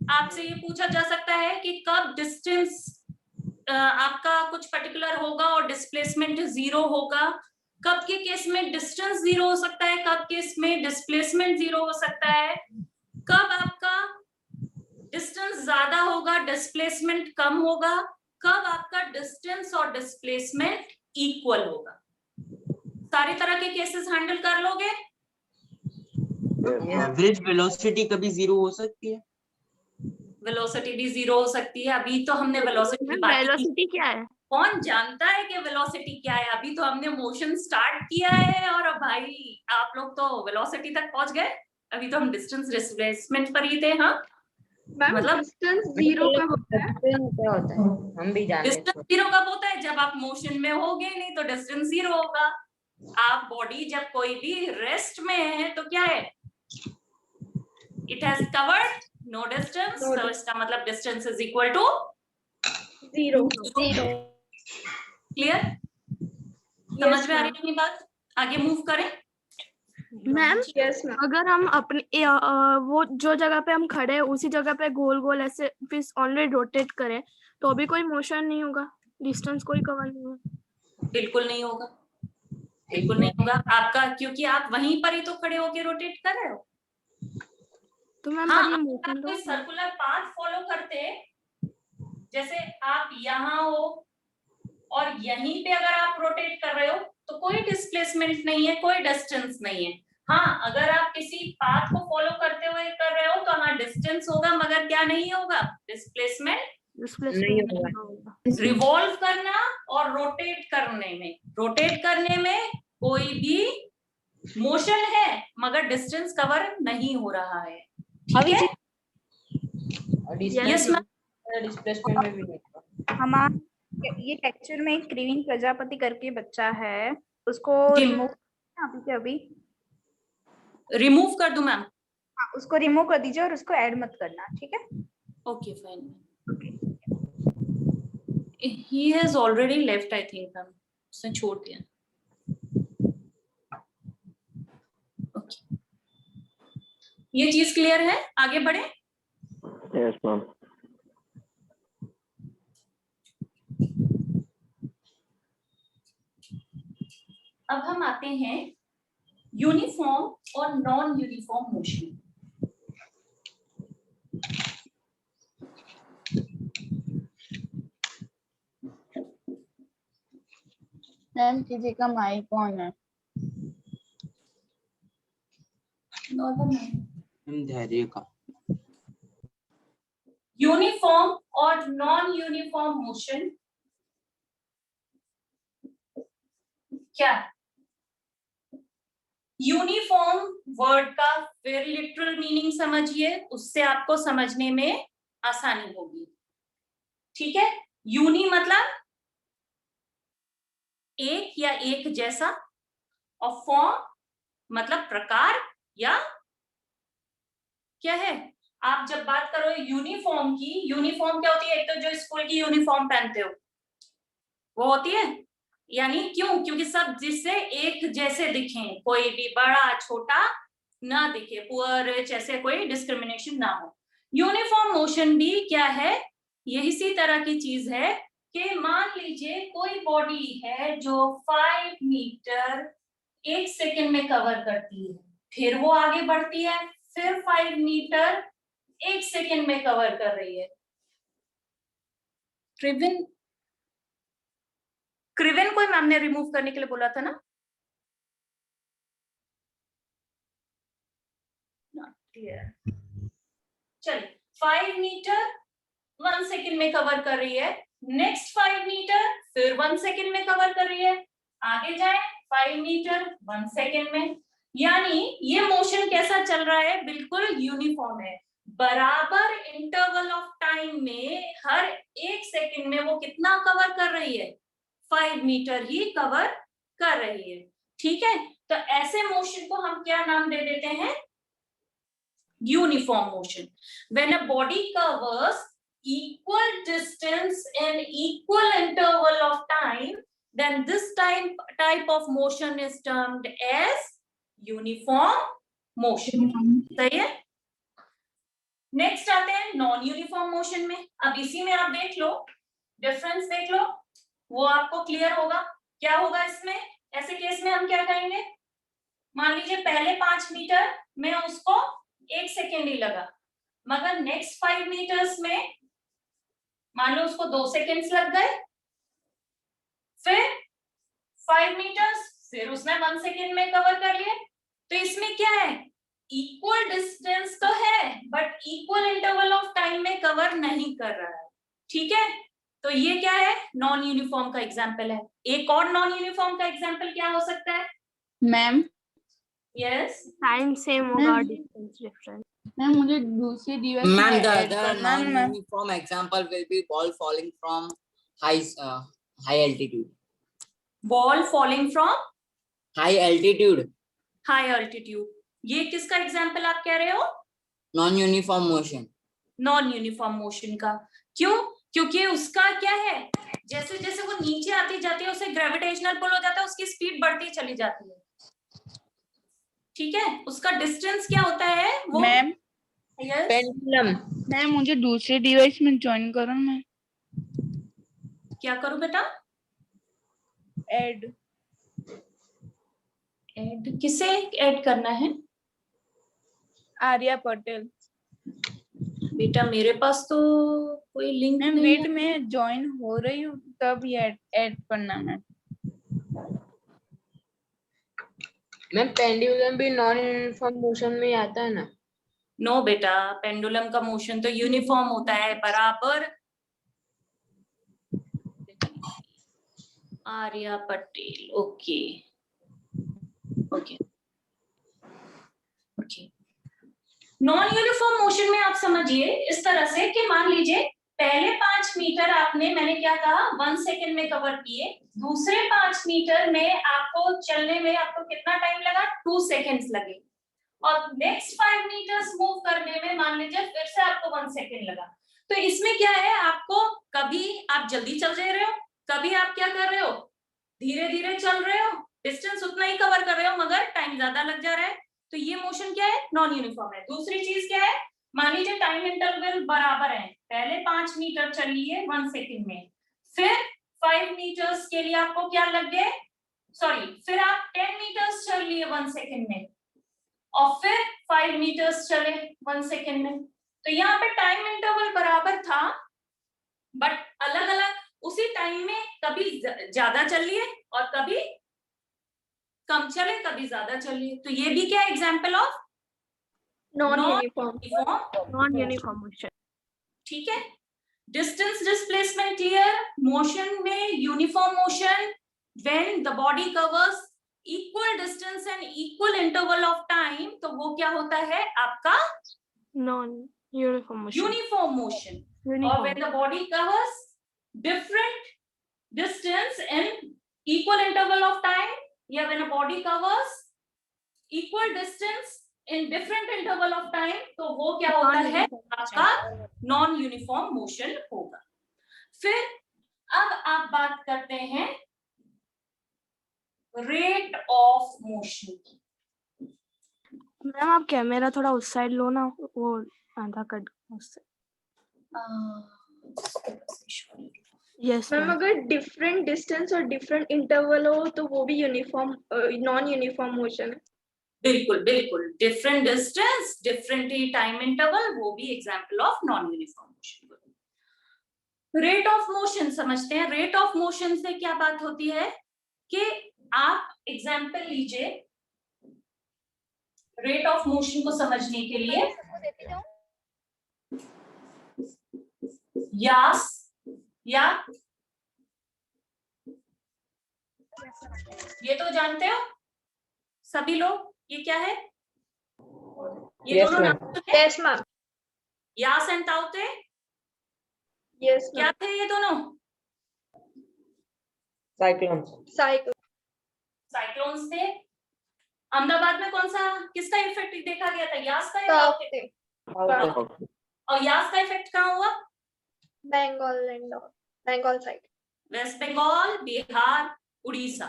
आपसे ये पूछा जा सकता है कि कब डिस्टेंस आपका कुछ पर्टिकुलर होगा और डिस्प्लेसमेंट 0 होगा, कब के केस में डिस्टेंस 0 हो सकता है, कब केस में डिस्प्लेसमेंट 0 हो सकता है, कब आपका डिस्टेंस ज्यादा होगा डिस्प्लेसमेंट कम होगा, कब आपका डिस्टेंस और डिस्प्लेसमेंट इक्वल होगा। सारी तरह के केसेस हैंडल कर लोगे। एवरेज वेलोसिटी कभी 0 हो सकती है? वेलोसिटी भी 0 हो सकती है। अभी तो हमने वेलोसिटी की बात की। वेलोसिटी क्या है? कौन जानता है कि वेलोसिटी क्या है? अभी तो हमने मोशन स्टार्ट किया है और अब भाई आप लोग तो वेलोसिटी तक पहुंच गए। अभी तो हम डिस्टेंस डिस्प्लेसमेंट पर ही थे। हाँ मतलब डिस्टेंस 0 कब होता है? क्या होता है हम भी जानते हैं। डिस्टेंस 0 कब होता है? जब आप मोशन में होगे नहीं तो डिस्टेंस 0 होगा। आप बॉडी जब कोई भी रेस्ट में है तो क्या है? It has covered no distance, तो इसका मतलब distance is equal to 0. Clear? समझ में आ रही है अपनी बात? आगे मूव करें। Ma'am Yes, ma'am. अगर हम अपने वो जो जगह पे हम खड़े हैं उसी जगह पे गोल गोल ऐसे फिर ऑनली रोटेट करें तो भी कोई मोशन नहीं होगा, डिस्टेंस कोई कवर नहीं होगा। बिल्कुल नहीं होगा, बिल्कुल नहीं होगा आपका, क्योंकि आप वहीं पर ही तो खड़े होके रोटेट कर रहे हो। तो मैम हाँ, पर ये अगर मोशन आप तो कोई सर्कुलर पाथ फॉलो करते, जैसे आप यहाँ हो और यहीं पे अगर आप रोटेट कर रहे हो तो कोई डिस्प्लेसमेंट नहीं है, कोई डिस्टेंस नहीं है। हाँ, अगर आप किसी पाथ को फॉलो करते हुए कर रहे हो तो हाँ डिस्टेंस होगा, मगर क्या नहीं होगा? डिस्प्लेसमेंट डिस्प्लेसमेंट नहीं होगा। रिवॉल्व करना और रोटेट करने में कोई भी मोशन है मगर डिस्टेंस कवर नहीं हो रहा है। ठीक है? Yes, ma'am. डिस्प्लेसमेंट में भी नहीं होगा। हमारा ये लेक्चर में क्रीविन प्रजापति करके बच्चा है, उसको जी। रिमूव अभी के अभी। रिमूव कर दूं मैम? हाँ, उसको रिमूव कर दीजिए और उसको ऐड मत करना, ठीक है? Okay fine. He has already left, I think ma'am, उसने छोड़ दिया। ओके, ये चीज क्लियर है? आगे बढ़े। Yes ma'am. अब हम आते हैं यूनिफॉर्म और नॉन यूनिफॉर्म मोशन। मैम किसी का माइक ऑन है। धैर्य का। यूनिफॉर्म और नॉन यूनिफॉर्म मोशन क्या? यूनिफॉर्म वर्ड का फिर लिटरल मीनिंग समझिए, उससे आपको समझने में आसानी होगी। ठीक है? यूनि मतलब एक या एक जैसा, और फॉर्म मतलब प्रकार या क्या है। आप जब बात करो यूनिफॉर्म की, यूनिफॉर्म क्या होती है? एक तो जो स्कूल की यूनिफॉर्म पहनते हो वो होती है, यानी क्यों? क्योंकि सब जिससे एक जैसे दिखें, कोई भी बड़ा छोटा ना दिखे, पुअर रिच ऐसे कोई डिस्क्रिमिनेशन ना हो। यूनिफॉर्म मोशन भी क्या है? यही सी तरह की चीज है कि मान लीजिए कोई बॉडी है जो 5 मीटर 1 सेकेंड में कवर करती है, फिर वो आगे बढ़ती है, फिर 5 मीटर 1 सेकेंड में कवर कर रही है। क्रिविन को मैम ने रिमूव करने के लिए बोला था ना? चलिए, 5 मीटर 1 सेकेंड में कवर कर रही है, नेक्स्ट 5 मीटर फिर 1 सेकेंड में कवर कर रही है, आगे जाए 5 मीटर 1 सेकेंड में। यानी ये मोशन कैसा चल रहा है? बिल्कुल यूनिफॉर्म है। बराबर इंटरवल ऑफ टाइम में हर 1 सेकेंड में वो कितना कवर कर रही है? 5 मीटर ही कवर कर रही है। ठीक है? तो ऐसे मोशन को हम क्या नाम दे देते हैं? Uniform motion. When a body covers equal distance in equal interval of time, then this type of motion is termed as uniform motion. सही है। नेक्स्ट आते हैं नॉन यूनिफॉर्म मोशन में। अब इसी में आप देख लो, डिफरेंस देख लो, वो आपको क्लियर होगा। क्या होगा इसमें? ऐसे केस में हम क्या करेंगे, मान लीजिए पहले 5 मीटर में उसको 1 सेकेंड ही लगा, मगर नेक्स्ट 5 मीटर्स में मान लो उसको 2 सेकेंड्स लग गए, फिर 5 मीटर्स फिर उसने 1 सेकेंड में कवर कर लिए। तो इसमें क्या है, इक्वल डिस्टेंस तो है but equal interval of time में कवर नहीं कर रहा है। ठीक है, तो ये क्या है, नॉन यूनिफॉर्म का एग्जांपल है। एक और नॉन यूनिफॉर्म का एग्जांपल क्या हो सकता है? मैम यस, टाइम सेम होगा, डिस्टेंस डिफरेंट। मैम मुझे दूसरी डिवाइस Ma'am, में the ऐड other करना है ma'am. non-uniform example will be ball falling from high altitude. Ball falling from High altitude, high altitude, ये किसका एग्जांपल आप कह रहे हो? non-uniform motion. Non uniform motion का। क्यों? क्योंकि उसका क्या है, जैसे जैसे वो नीचे आती जाती है उसे ग्रेविटेशनल पुल हो जाता है, उसकी स्पीड बढ़ती चली जाती है। ठीक है, उसका डिस्टेंस क्या होता है वो? Ma'am yes, pendulum. मैम मुझे दूसरी डिवाइस में ज्वाइन करो मैं। क्या करूं बेटा? ऐड ऐड किसे ऐड करना है? आर्या पटेल। बेटा मेरे पास तो कोई लिंक मैम नहीं वेट है। में ज्वाइन हो रही हूँ तब ये ऐड करना है। मैम पेंडुलम भी नॉन यूनिफॉर्म मोशन में ही आता है ना? नो बेटा, पेंडुलम का मोशन तो यूनिफॉर्म होता है बराबर। Arya Patel, okay okay okay. Non uniform motion में आप समझिए इस तरह से कि मान लीजिए पहले 5 मीटर आपने, मैंने क्या कहा, 1 सेकेंड में कवर किए, दूसरे 5 मीटर में आपको चलने में आपको कितना टाइम लगा? 2 सेकेंड्स लगे, और नेक्स्ट 5 मीटर्स मूव करने में मान लीजिए फिर से आपको 1 सेकेंड लगा। तो इसमें क्या है, आपको कभी आप जल्दी चल रहे हो, कभी आप क्या कर रहे हो, धीरे धीरे चल रहे हो, डिस्टेंस उतना ही कवर कर रहे हो मगर टाइम ज्यादा लग जा रहा है। तो ये मोशन क्या है, नॉन यूनिफॉर्म है। दूसरी चीज क्या है, मान लीजिए टाइम इंटरवल बराबर है, पहले 5 मीटर चलिए 1 सेकेंड में, फिर 5 मीटर्स के लिए आपको क्या लग गए, सॉरी, फिर आप 10 मीटर्स चल लिए 1 सेकेंड में, और फिर 5 मीटर्स चले 1 सेकेंड में। तो यहाँ पे टाइम इंटरवल बराबर था बट अलग अलग उसी टाइम में कभी ज्यादा चलिए और कभी कम चले, कभी ज्यादा चलिए। तो ये भी क्या example of non non uniform. Uniform non uniform motion. ठीक है। डिस्टेंस डिस्प्लेसमेंट हियर, मोशन में uniform motion when the body covers equal distance and equal interval of time, तो वो क्या होता है आपका non uniform motion. Uniform motion. और when the body covers different distance in equal interval of time, या when a body covers equal distance in different interval of time, तो वो क्या होता है आपका नॉन यूनिफॉर्म मोशन होगा। फिर अब आप बात करते हैं रेट ऑफ मोशन की। मैम आप कैमरा थोड़ा उस साइड लो ना, वो आधा कट उससे। यस मैम अगर डिफरेंट डिस्टेंस और डिफरेंट इंटरवल हो तो वो भी यूनिफॉर्म नॉन यूनिफॉर्म मोशन है। बिल्कुल बिल्कुल, डिफरेंट डिस्टेंस डिफरेंट ही टाइम इंटरवल, वो भी example of non uniform motion. Rate of motion समझते हैं। रेट ऑफ मोशन से क्या बात होती है कि आप एग्जांपल लीजिए रेट ऑफ मोशन को समझने के लिए। यास या ये तो जानते हो सभी लोग, ये क्या है, ये Yes, दोनों ma'am. नाम क्या है? Yes ma'am. यास एंड ताऊ थे, यस क्या मैम। थे ये दोनों? साइक्लोन्स। साइकिल। साइक्लोन्स थे। अहमदाबाद में कौन सा, किसका इफेक्ट देखा गया था, यास का या ताऊ के? और यास का इफेक्ट कहाँ हुआ? Bengal and Bengal side. West Bengal, Bihar, Orissa.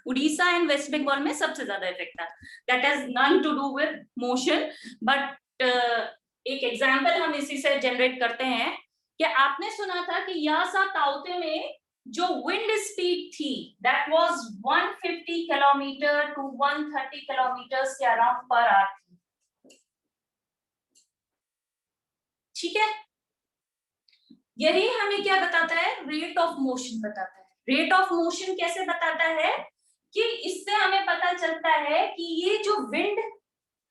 Orissa and West Bengal में सबसे ज्यादा इफेक्ट था. That has none to do with motion, but एक एग्जांपल हम इसी से जनरेट करते हैं कि आपने सुना था कि यासा ताउते में जो विंड स्पीड थी that was 150 kilometre to 130 kilometre के अराउंड पर आवर थी. ठीक है, यही हमें क्या बताता है, रेट ऑफ मोशन बताता है. रेट ऑफ मोशन कैसे बताता है कि इससे हमें पता चलता है कि ये जो विंड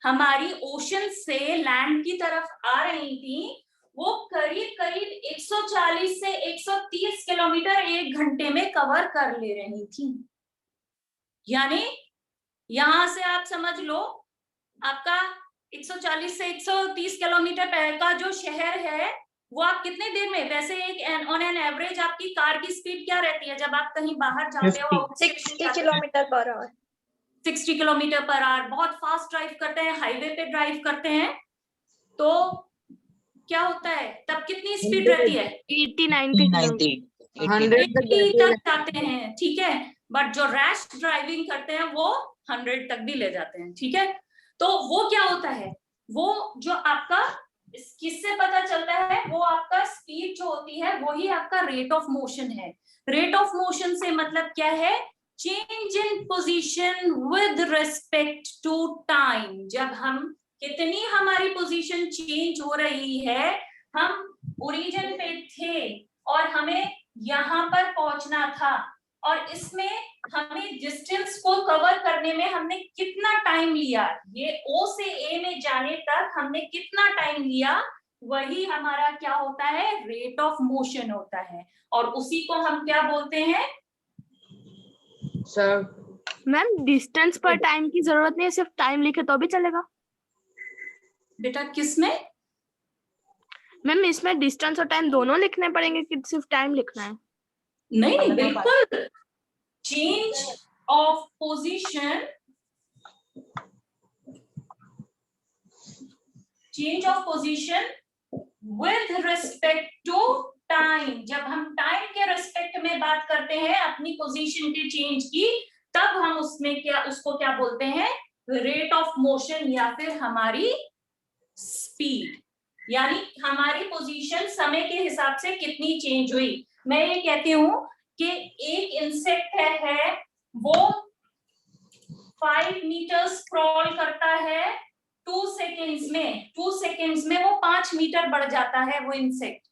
हमारी ओशन से लैंड की तरफ आ रही थी वो करीब करीब 140 से 130 किलोमीटर एक घंटे में कवर कर ले रही थी. यानी यहां से आप समझ लो आपका 140 से 130 किलोमीटर का जो शहर है वो आप कितने देर में, वैसे एक ऑन एन एवरेज आपकी कार की स्पीड क्या रहती है जब आप कहीं बाहर जाते हो? 60 kilometre per hour. 60 kilometre per hour. बहुत फास्ट ड्राइव करते हैं, हाईवे पे ड्राइव करते हैं तो क्या होता है तब कितनी स्पीड रहती है? 80-90 100 तक जाते हैं. ठीक है, बट जो रैश ड्राइविंग करते हैं वो 100 तक भी ले जाते हैं. ठीक है, तो वो क्या होता है, वो जो आपका किससे पता चलता है, वो आपका स्पीड जो होती है वही आपका रेट ऑफ मोशन है. रेट ऑफ मोशन से मतलब क्या है, change in position with respect to time. जब हम कितनी हमारी पोजीशन चेंज हो रही है, हम ओरिजिन पे थे और हमें यहाँ पर पहुंचना था और इसमें हमें डिस्टेंस को कवर करने में हमने कितना टाइम लिया, ये O से A में जाने तक हमने कितना टाइम लिया, वही हमारा क्या होता है, रेट ऑफ मोशन होता है. और उसी को हम क्या बोलते हैं सर? मैम डिस्टेंस पर टाइम की जरूरत नहीं है, सिर्फ टाइम लिखे तो भी चलेगा. बेटा किसमें? मैम इसमें डिस्टेंस और टाइम दोनों लिखने पड़ेंगे कि सिर्फ टाइम लिखना है? नहीं नहीं बिल्कुल. Change of position, change of position with respect to time. जब हम टाइम के रिस्पेक्ट में बात करते हैं अपनी पोजीशन के चेंज की, तब हम उसमें क्या, उसको क्या बोलते हैं, रेट ऑफ मोशन या फिर हमारी स्पीड. यानी हमारी पोजीशन समय के हिसाब से कितनी चेंज हुई. मैं ये कहती हूं कि एक इंसेक्ट है वो 5 मीटर स्क्रॉल करता है 2 सेकेंड्स में. 2 सेकेंड्स में वो 5 मीटर बढ़ जाता है वो इंसेक्ट.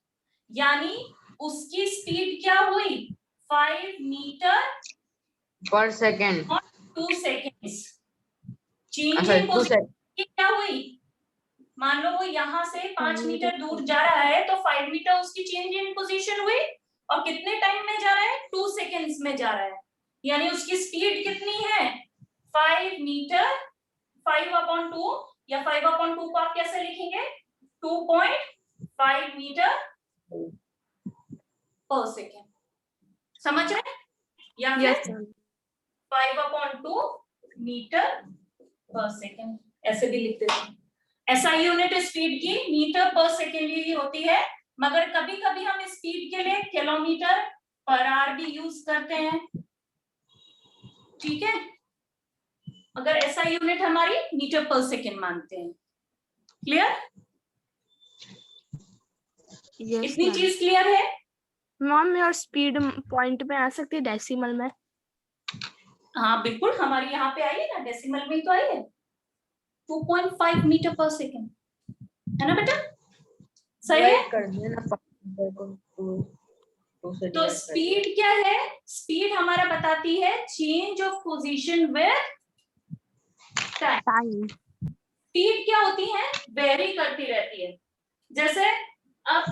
यानी उसकी स्पीड क्या हुई, 5 metre per second. 2 seconds. Change in position क्या हुई, मान लो वो यहाँ से 5 मीटर दूर जा रहा है तो 5 मीटर उसकी चेंज इन पोजीशन हुई और कितने टाइम में जा रहा है, 2 सेकेंड्स में जा रहा है. यानी उसकी स्पीड कितनी है, 5 मीटर 5/2 या 5/2 को आप कैसे लिखेंगे, 2.5 मीटर पर सेकेंड. समझ रहे, या फिर 5/2 मीटर पर सेकेंड ऐसे भी लिख देते हैं. ऐसा यूनिट स्पीड की मीटर पर सेकेंड ही होती है, मगर कभी कभी हम स्पीड के लिए किलोमीटर पर आवर भी यूज करते हैं. ठीक है, अगर ऐसा यूनिट हमारी मीटर पर सेकेंड मानते हैं. क्लियर? इतनी चीज क्लियर है? मैम और स्पीड पॉइंट में आ सकती है, डेसिमल में? हाँ बिल्कुल, हमारी यहाँ पे आई है ना, डेसिमल में तो आई है. 2.5 मीटर पर सेकेंड है ना बेटा, सही है. कर देना तो स्पीड क्या है, स्पीड हमारा बताती है change of position with time. Speed क्या होती है, वेरी करती रहती है. जैसे अब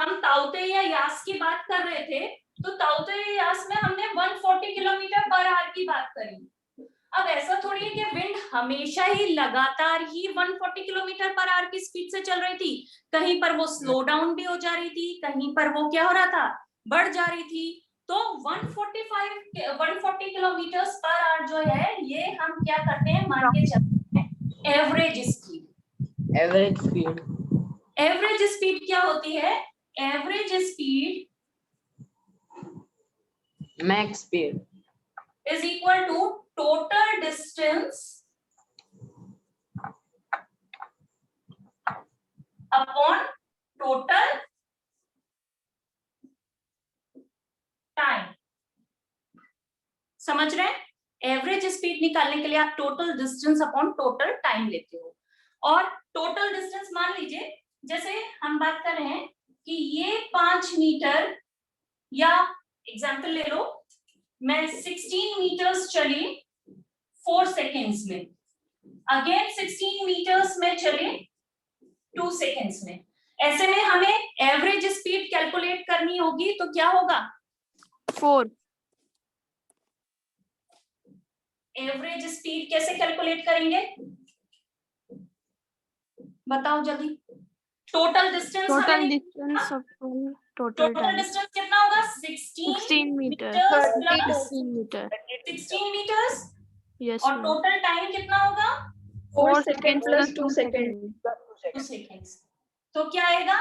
हम ताउते या यास की बात कर रहे थे, तो ताउते या यास में हमने 140 किलोमीटर पर आवर की बात करी. अब ऐसा थोड़ी है कि विंड हमेशा ही लगातार ही 140 किलोमीटर पर आवर की स्पीड से चल रही थी. कहीं पर वो स्लो डाउन भी हो जा रही थी, कहीं पर वो क्या हो रहा था, बढ़ जा रही थी. तो 140 किलोमीटर पर आवर जो है ये हम क्या करते हैं, मान के चलते हैं average speed. Average speed, average speed क्या होती है, average speed max speed is equal to total distance upon total time. समझ रहे हैं? एवरेज स्पीड निकालने के लिए आप total distance upon total time लेते हो, और टोटल डिस्टेंस मान लीजिए जैसे हम बात कर रहे हैं कि ये 5 मीटर, या एग्जांपल ले लो मैं 16 मीटर्स चली 4 सेकेंड्स में, अगेन 16 मीटर्स में चले 2 सेकेंड्स में। ऐसे में हमें एवरेज स्पीड कैलकुलेट करनी होगी, तो क्या होगा? 4। एवरेज स्पीड कैसे कैलकुलेट करेंगे बताओ जल्दी। Total distance total distance upon total time. Distance कितना होगा? 16 मीटर। 16 मीटर। 16 मीटर्स। यस और टोटल टाइम कितना होगा? 4 सेकेंड प्लस 2 सेकेंड। 2 सेकेंड्स। तो क्या आएगा?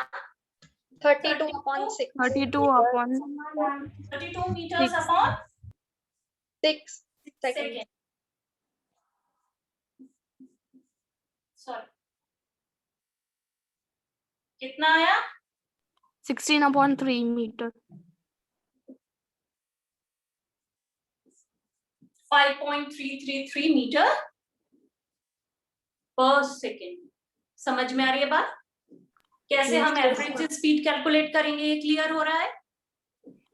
32 upon 6. 32 upon 32 metres upon 6 seconds. Sorry, कितना आया? 16 upon 3 metre. 5.333 metre per second. समझ में आ रही है बात? कैसे हम एवरेज स्पीड कैलकुलेट करेंगे, ये क्लियर हो रहा है?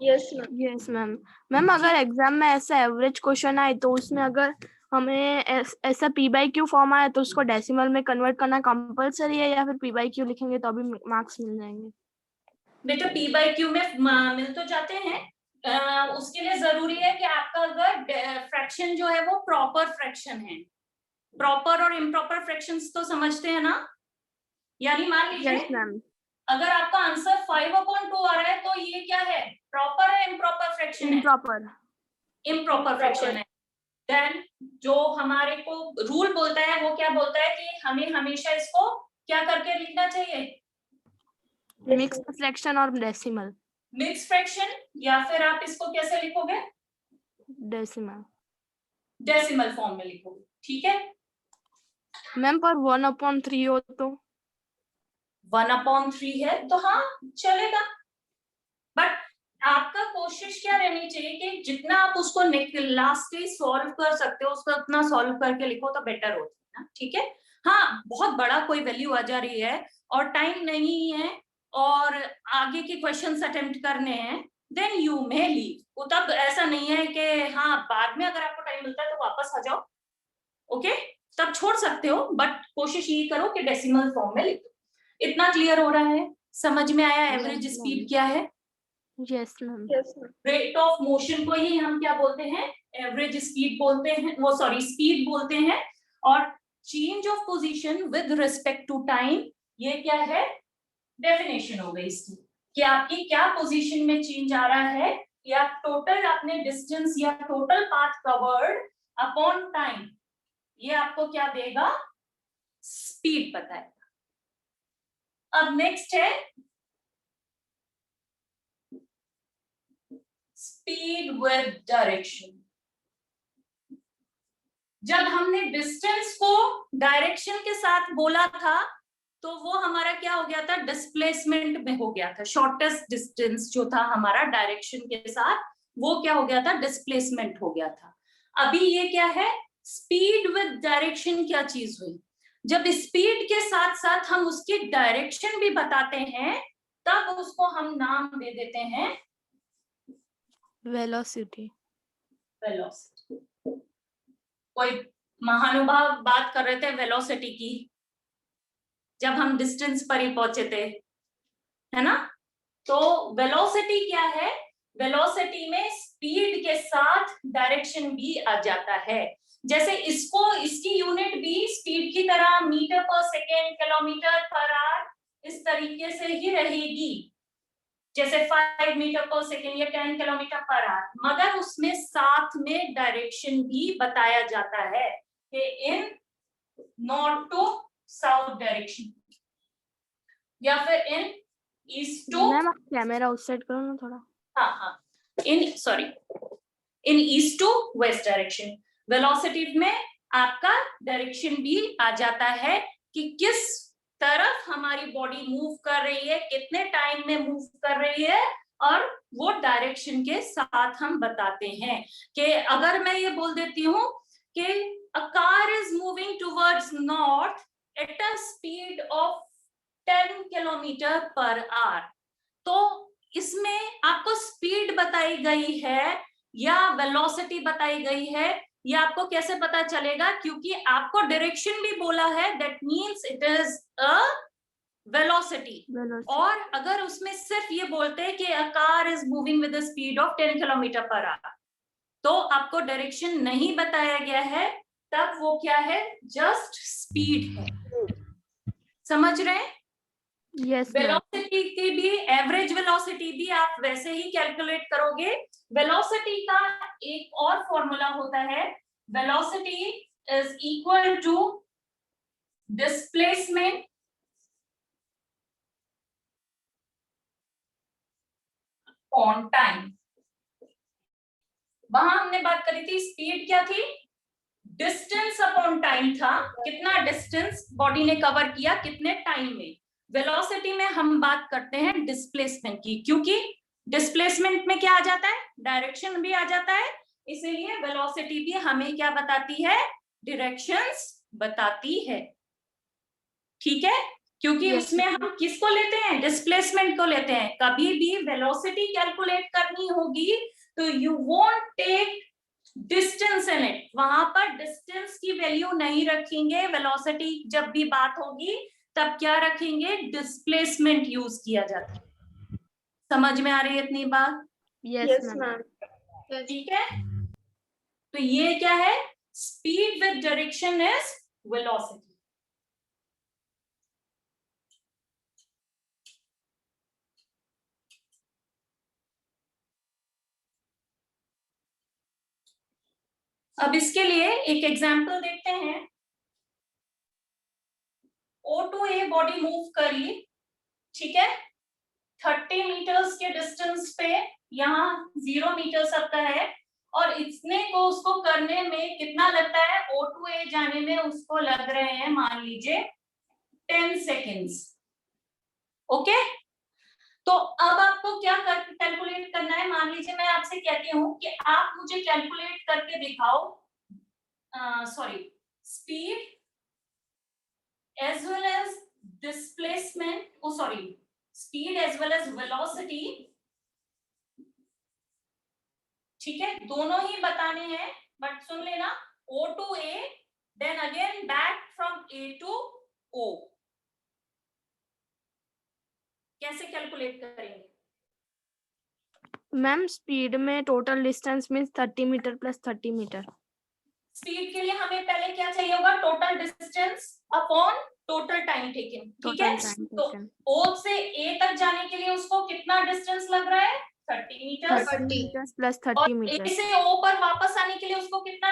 Yes, ma'am. Yes ma'am. Ma'am अगर एग्जाम में ऐसा एवरेज क्वेश्चन आए तो उसमें अगर हमें ऐसा P/Q फॉर्म आया तो उसको डेसिमल में कन्वर्ट करना कंपलसरी है, या फिर P/Q लिखेंगे तो अभी मार्क्स मिल जाएंगे? बेटा P/Q में मिल तो जाते हैं, उसके लिए जरूरी है कि आपका अगर फ्रैक्शन जो है वो प्रॉपर फ्रैक्शन है। प्रॉपर और इम्प्रॉपर फ्रैक्शंस तो समझते हैं ना? यानी मान लीजिए यस मैम। अगर आपका आंसर 5/2 आ रहा है तो ये क्या है? प्रॉपर है इम्प्रॉपर फ्रैक्शन है? इम्प्रॉपर। इम्प्रॉपर फ्रैक्शन है। देन जो हमारे को रूल बोलता है वो क्या बोलता है कि हमें हमेशा इसको क्या करके लिखना चाहिए? मिक्स फ्रैक्शन और डेसिमल। मिक्स फ्रैक्शन, या फिर आप इसको कैसे लिखोगे? डेसिमल। डेसिमल फॉर्म में लिखोगे, ठीक है? मैम पर 1/3 हो तो 1/3 है तो हाँ चलेगा, बट आपका कोशिश क्या रहनी चाहिए कि जितना आप उसको लास्टली सॉल्व कर सकते हो उसको उतना सॉल्व करके लिखो तो बेटर होता है ना, ठीक है? हाँ, बहुत बड़ा कोई वैल्यू आ जा रही है और टाइम नहीं है और आगे के क्वेश्चंस अटेम्प्ट करने हैं, देन यू मे लीव। वो तब ऐसा नहीं है कि हाँ बाद में अगर आपको टाइम मिलता है तो वापस आ जाओ, ओके? तब छोड़ सकते हो, बट कोशिश यही करो कि डेसिमल फॉर्म में लिखो। इतना क्लियर हो रहा है? समझ में आया एवरेज स्पीड क्या है? Yes ma'am. Rate of motion को ही हम क्या बोलते हैं? एवरेज स्पीड बोलते हैं, वो सॉरी स्पीड बोलते हैं। और change of position with respect to time, ये क्या है? डेफिनेशन हो गई इसकी कि आपकी क्या पोजीशन में चेंज आ रहा है, या टोटल आपने डिस्टेंस या total path covered upon time, ये आपको क्या देगा? स्पीड बताएगा। अब नेक्स्ट है स्पीड विद डायरेक्शन। जब हमने डिस्टेंस को डायरेक्शन के साथ बोला था तो वो हमारा क्या हो गया था? डिस्प्लेसमेंट में हो गया था। शॉर्टेस्ट डिस्टेंस जो था हमारा डायरेक्शन के साथ वो क्या हो गया था? डिस्प्लेसमेंट हो गया था। अभी ये क्या है? स्पीड विद डायरेक्शन क्या चीज हुई? जब स्पीड के साथ साथ हम उसकी डायरेक्शन भी बताते हैं तब उसको हम नाम दे देते हैं वेलोसिटी। वेलोसिटी। कोई महानुभाव बात कर रहे थे वेलोसिटी की जब हम डिस्टेंस पर ही पहुंचे थे, है ना? तो वेलोसिटी क्या है? वेलोसिटी में स्पीड के साथ डायरेक्शन भी आ जाता है। जैसे इसको, इसकी यूनिट भी स्पीड की तरह metre per second, kilometre per hour इस तरीके से ही रहेगी, जैसे 5 मीटर पर सेकेंड या 10 किलोमीटर पर आवर, मगर उसमें साथ में डायरेक्शन भी बताया जाता है कि in north to south direction या फिर इन ईस्ट टू। मैम आप कैमरा उस साइड करो ना थोड़ा। हाँ in sorry in east to west direction. Velocity में आपका डायरेक्शन भी आ जाता है कि किस तरफ हमारी बॉडी मूव कर रही है, कितने टाइम में मूव कर रही है, और वो डायरेक्शन के साथ हम बताते हैं कि अगर मैं ये बोल देती हूँ कि a car is moving towards north at a speed of 10 kilometre per hour, तो इसमें आपको स्पीड बताई गई है या वेलोसिटी बताई गई है, ये आपको कैसे पता चलेगा? क्योंकि आपको डायरेक्शन भी बोला है, that means it is a velocity. और अगर उसमें सिर्फ ये बोलते हैं कि a car is moving with the speed of 10 kilometre per hour, तो आपको डायरेक्शन नहीं बताया गया है, तब वो क्या है? जस्ट स्पीड है। समझ रहे हैं? यस। वेलोसिटी की भी, एवरेज वेलोसिटी भी आप वैसे ही कैलकुलेट करोगे। वेलोसिटी का एक और फॉर्मूला होता है, velocity is equal to displacement on time. वहां हमने बात करी थी, स्पीड क्या थी? डिस्टेंस अपॉन टाइम था, कितना डिस्टेंस बॉडी ने कवर किया कितने टाइम में। वेलोसिटी में हम बात करते हैं डिस्प्लेसमेंट की, क्योंकि डिस्प्लेसमेंट में क्या आ जाता है? डायरेक्शन भी आ जाता है, इसीलिए वेलोसिटी भी हमें क्या बताती है? डायरेक्शंस बताती है। ठीक है, क्योंकि उसमें हम किसको लेते हैं? डिस्प्लेसमेंट को लेते हैं। कभी भी वेलोसिटी कैलकुलेट करनी होगी तो you won't take distance in it, वहां पर डिस्टेंस की वैल्यू नहीं रखेंगे। वेलोसिटी जब भी बात होगी तब क्या रखेंगे? डिस्प्लेसमेंट यूज किया जाता है। समझ में आ रही है इतनी बात? Yes ma'am. ठीक है, तो ये क्या है? Speed with direction is velocity. अब इसके लिए एक एग्जांपल देखते हैं। O to A body move करी, ठीक है, 30 मीटर्स के डिस्टेंस पे, यहाँ 0 मीटर सबका है, और इतने को उसको करने में कितना लगता है? O to A जाने में उसको लग रहे हैं, मान लीजिए 10 सेकेंड्स। ओके, तो अब आपको क्या कैलकुलेट करना है? मान लीजिए मैं आपसे कहती हूँ कि आप मुझे कैलकुलेट करके दिखाओ, speed as well as displacement, speed as well as velocity, ठीक है, दोनों ही बताने हैं, बट सुन लेना, O to A, then again back from A to O। कैसे कैलकुलेट करेंगे? मैम स्पीड में total distance means 30 metre plus 30 metre. Speed के लिए हमें पहले क्या चाहिए होगा? Total distance upon total time taken, ठीक है। तो O से A तक जाने के लिए उसको कितना डिस्टेंस लग रहा है? 30 metre. 30 metre plus 30 metre. A से O पर वापस आने के लिए उसको कितना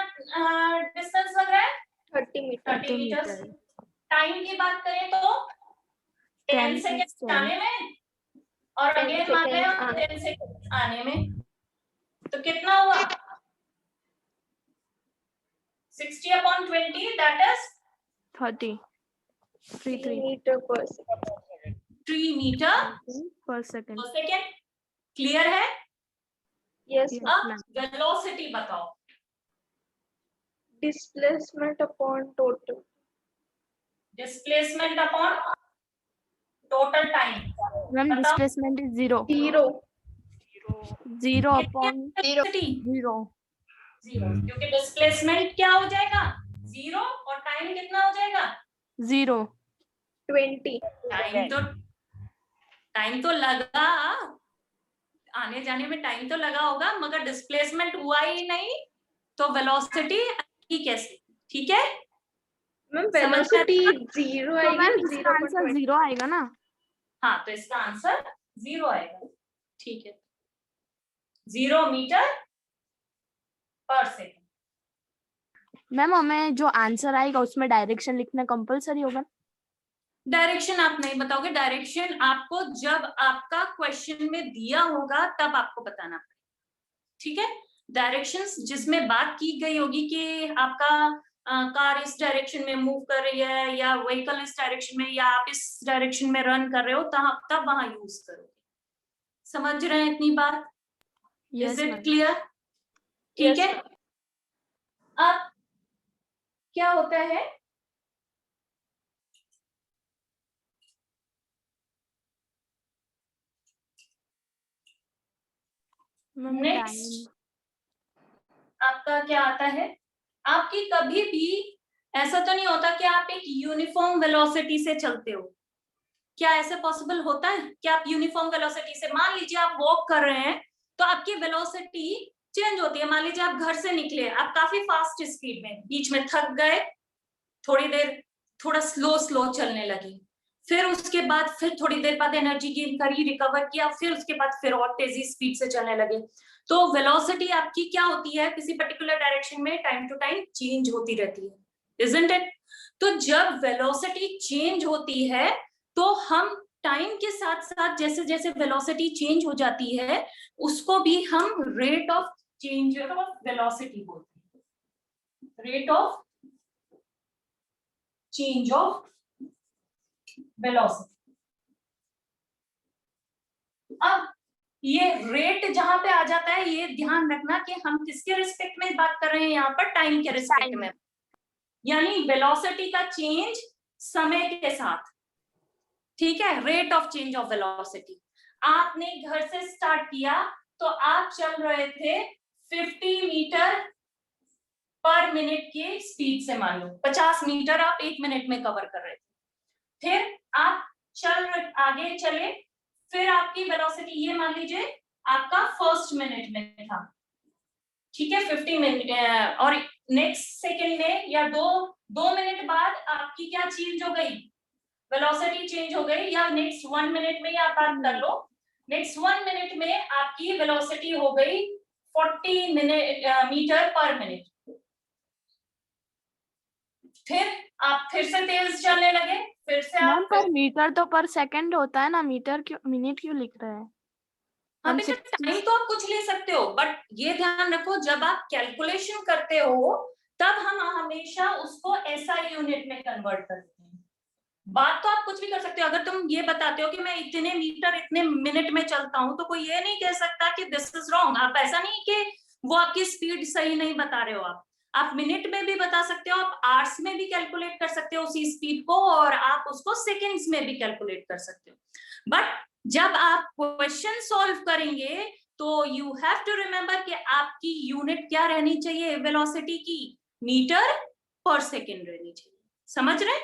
डिस्टेंस लग रहा है? 30 मीटर। 30 मीटर। टाइम की बात करें तो 10 सेकेंड जाने में और अगेन मान रहे हैं 10 सेकेंड आने में, तो कितना हुआ? 60 upon 20, that is 30। 3 मीटर पर सेकंड। 3 मीटर पर सेकंड। क्लियर है? यस। अब वेलोसिटी बताओ। Displacement upon total. Displacement upon total time. Ma'am displacement is 0। 0 upon 0। क्योंकि डिस्प्लेसमेंट क्या हो जाएगा? 0 और टाइम कितना हो जाएगा? 0। 20। टाइम तो लगा, आने जाने में टाइम तो लगा होगा, मगर डिस्प्लेसमेंट हुआ ही नहीं, तो वेलोसिटी की कैसे? ठीक है मैम, वेलोसिटी 0 आएगी। इसका आंसर 0 आएगा ना? हाँ, तो इसका आंसर 0 आएगा। ठीक है, 0 मीटर पर सेकंड। मैम हमें जो आंसर आएगा उसमें डायरेक्शन लिखना कंपलसरी होगा? डायरेक्शन आप नहीं बताओगे, डायरेक्शन आपको जब आपका क्वेश्चन में दिया होगा तब आपको बताना पड़ेगा। ठीक है, डायरेक्शंस जिसमें बात की गई होगी कि आपका कार इस डायरेक्शन में मूव कर रही है या व्हीकल इस डायरेक्शन में या आप इस डायरेक्शन में रन कर रहे हो, तब वहां यूज करोगे। समझ रहे हैं इतनी बात? Is it clear? ठीक है। अब क्या होता है, नेक्स्ट आपका क्या आता है, आपकी कभी भी ऐसा तो नहीं होता कि आप एक यूनिफॉर्म वेलोसिटी से चलते हो। क्या ऐसे पॉसिबल होता है कि आप यूनिफॉर्म वेलोसिटी से, मान लीजिए आप वॉक कर रहे हैं तो आपकी वेलोसिटी चेंज होती है। मान लीजिए आप घर से निकले, आप काफी फास्ट स्पीड में, बीच में थक गए, थोड़ी देर थोड़ा स्लो चलने लगे, फिर उसके बाद फिर थोड़ी देर बाद एनर्जी गेन करी, रिकवर किया, फिर उसके बाद फिर और तेजी स्पीड से चलने लगे। तो वेलोसिटी आपकी क्या होती है, किसी पर्टिकुलर डायरेक्शन में टाइम टू टाइम चेंज होती रहती है, इजंट इट? तो जब वेलोसिटी चेंज होती है तो हम टाइम के साथ साथ जैसे जैसे वेलोसिटी चेंज हो जाती है उसको भी हम rate of change of velocity बोलते हैं, rate of change of velocity. अब ये रेट जहां पे आ जाता है, ये ध्यान रखना कि हम किसके रिस्पेक्ट में बात कर रहे हैं, यहाँ पर टाइम के रिस्पेक्ट में, यानी वेलोसिटी का चेंज समय के साथ, ठीक है, rate of change of velocity. आपने घर से स्टार्ट किया तो आप चल रहे थे 50 मीटर पर मिनट की स्पीड से, मान लो 50 मीटर आप 1 मिनट में कवर कर रहे थे, फिर आप आगे चले, फिर आपकी वेलोसिटी ये मान लीजिए आपका फर्स्ट मिनट में था, ठीक है, 50 मिनट, और नेक्स्ट सेकंड में या दो मिनट बाद आपकी क्या चेंज हो गई, वेलोसिटी चेंज हो गई, या नेक्स्ट 1 मिनट में, या आप बात कर लो नेक्स्ट 1 मिनट में आपकी वेलोसिटी हो गई 40 मीटर पर मिनट। फिर आप फिर से तेज चलने लगे, फिर से आप पर मीटर तो पर सेकंड होता है ना, मीटर क्यों मिनट क्यों लिख रहे हैं? हाँ बेटा, टाइम तो आप कुछ ले सकते हो, बट ये ध्यान रखो जब आप कैलकुलेशन करते हो तब हम हमेशा उसको SI यूनिट में कन्वर्ट करते हैं। बात तो आप कुछ भी कर सकते हो, अगर तुम ये बताते हो कि मैं इतने मीटर इतने मिनट में चलता हूं तो कोई ये नहीं कह सकता कि दिस इज रॉन्ग। आप ऐसा नहीं कि वो आपकी स्पीड सही नहीं बता रहे हो, आप मिनट में भी बता सकते हो, आप आवर्स में भी कैलकुलेट कर सकते हो उसी स्पीड को, और आप उसको सेकंड्स में भी कैलकुलेट कर सकते हो। बट जब आप क्वेश्चन सॉल्व करेंगे तो यू हैव टू रिमेम्बर कि आपकी यूनिट क्या रहनी चाहिए, वेलोसिटी की मीटर पर सेकेंड रहनी चाहिए। समझ रहे?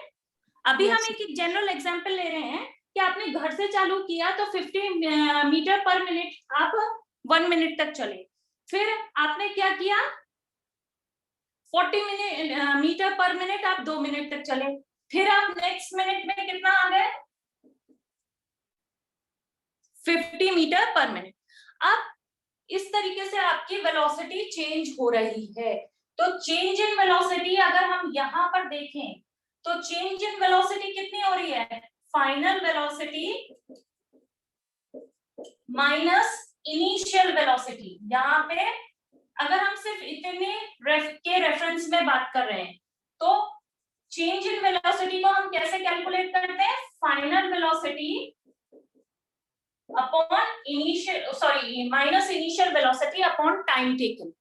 अभी हम एक जनरल एग्जांपल ले रहे हैं कि आपने घर से चालू किया तो 50 मीटर पर मिनट आप 1 मिनट तक चले, फिर आपने क्या किया 40 मीटर पर मिनट आप 2 मिनट तक चले, फिर आप नेक्स्ट मिनट में कितना आ गए 50 मीटर पर मिनट। अब इस तरीके से आपकी वेलोसिटी चेंज हो रही है। तो चेंज इन वेलोसिटी अगर हम यहाँ पर देखें तो चेंज इन वेलोसिटी कितनी हो रही है, final velocity minus initial velocity. यहाँ पे अगर हम सिर्फ इतने के रेफरेंस में बात कर रहे हैं तो चेंज इन वेलोसिटी को हम कैसे कैलकुलेट करते हैं, final velocity upon initial minus initial velocity upon time taken.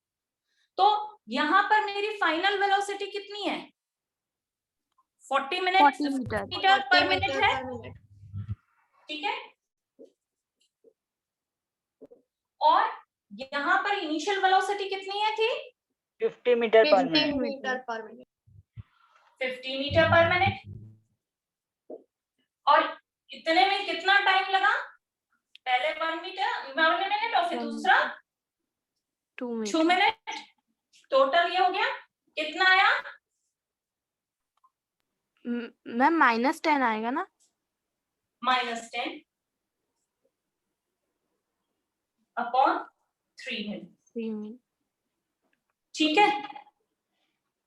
तो यहाँ पर मेरी फाइनल वेलोसिटी कितनी है 40 मीटर पर मिनट है, ठीक है, और यहाँ पर इनिशियल वेलोसिटी कितनी है थी 50 metre per minute 50 metre per minute. और इतने में कितना टाइम लगा, पहले 1 मिनट और फिर दूसरा 2 मिनट, टोटल ये हो गया कितना आया मैम -10 आएगा ना, -10 अपॉन 3 मिनट, ठीक है।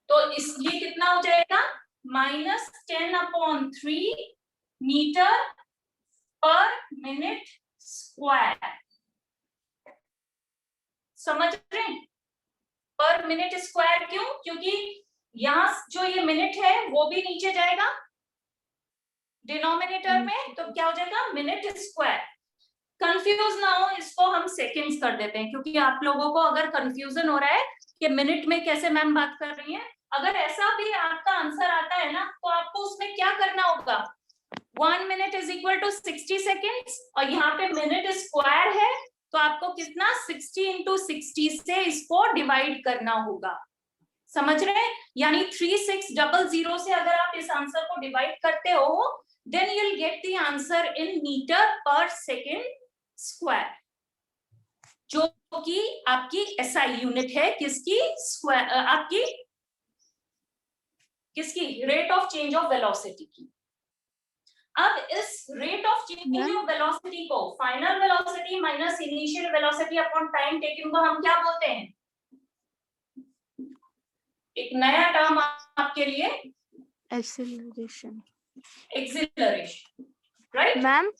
तो इसलिए कितना हो जाएगा -10 upon 3 metre per minute square. समझ रहे हैं? पर मिनट स्क्वायर। क्यों? क्योंकि यहाँ जो ये मिनट है वो भी नीचे जाएगा डिनोमिनेटर में, तो क्या हो जाएगा मिनट स्क्वायर। कंफ्यूज ना हो, इसको हम सेकंड्स कर देते हैं, क्योंकि आप लोगों को अगर कंफ्यूजन हो रहा है कि मिनट में कैसे मैम बात कर रही है, अगर ऐसा भी आपका आंसर आता है ना, तो आपको उसमें क्या करना होगा, 1 minute is equal to 60 seconds, और यहाँ पे मिनट स्क्वायर है, तो आपको कितना 60 इंटू 60 से इसको डिवाइड करना होगा। समझ रहे हैं? यानी 3600 से अगर आप इस आंसर को डिवाइड करते हो, then you will get the answer in metre per second square, जो कि आपकी एसआई यूनिट है। किसकी? स्क्वायर, आपकी किसकी? Rate of change of velocity की। अब इस rate of change of velocity को final velocity minus initial velocity upon time taken को हम क्या बोलते हैं? एक नया टर्म आपके लिए, acceleration, acceleration, right ma'am?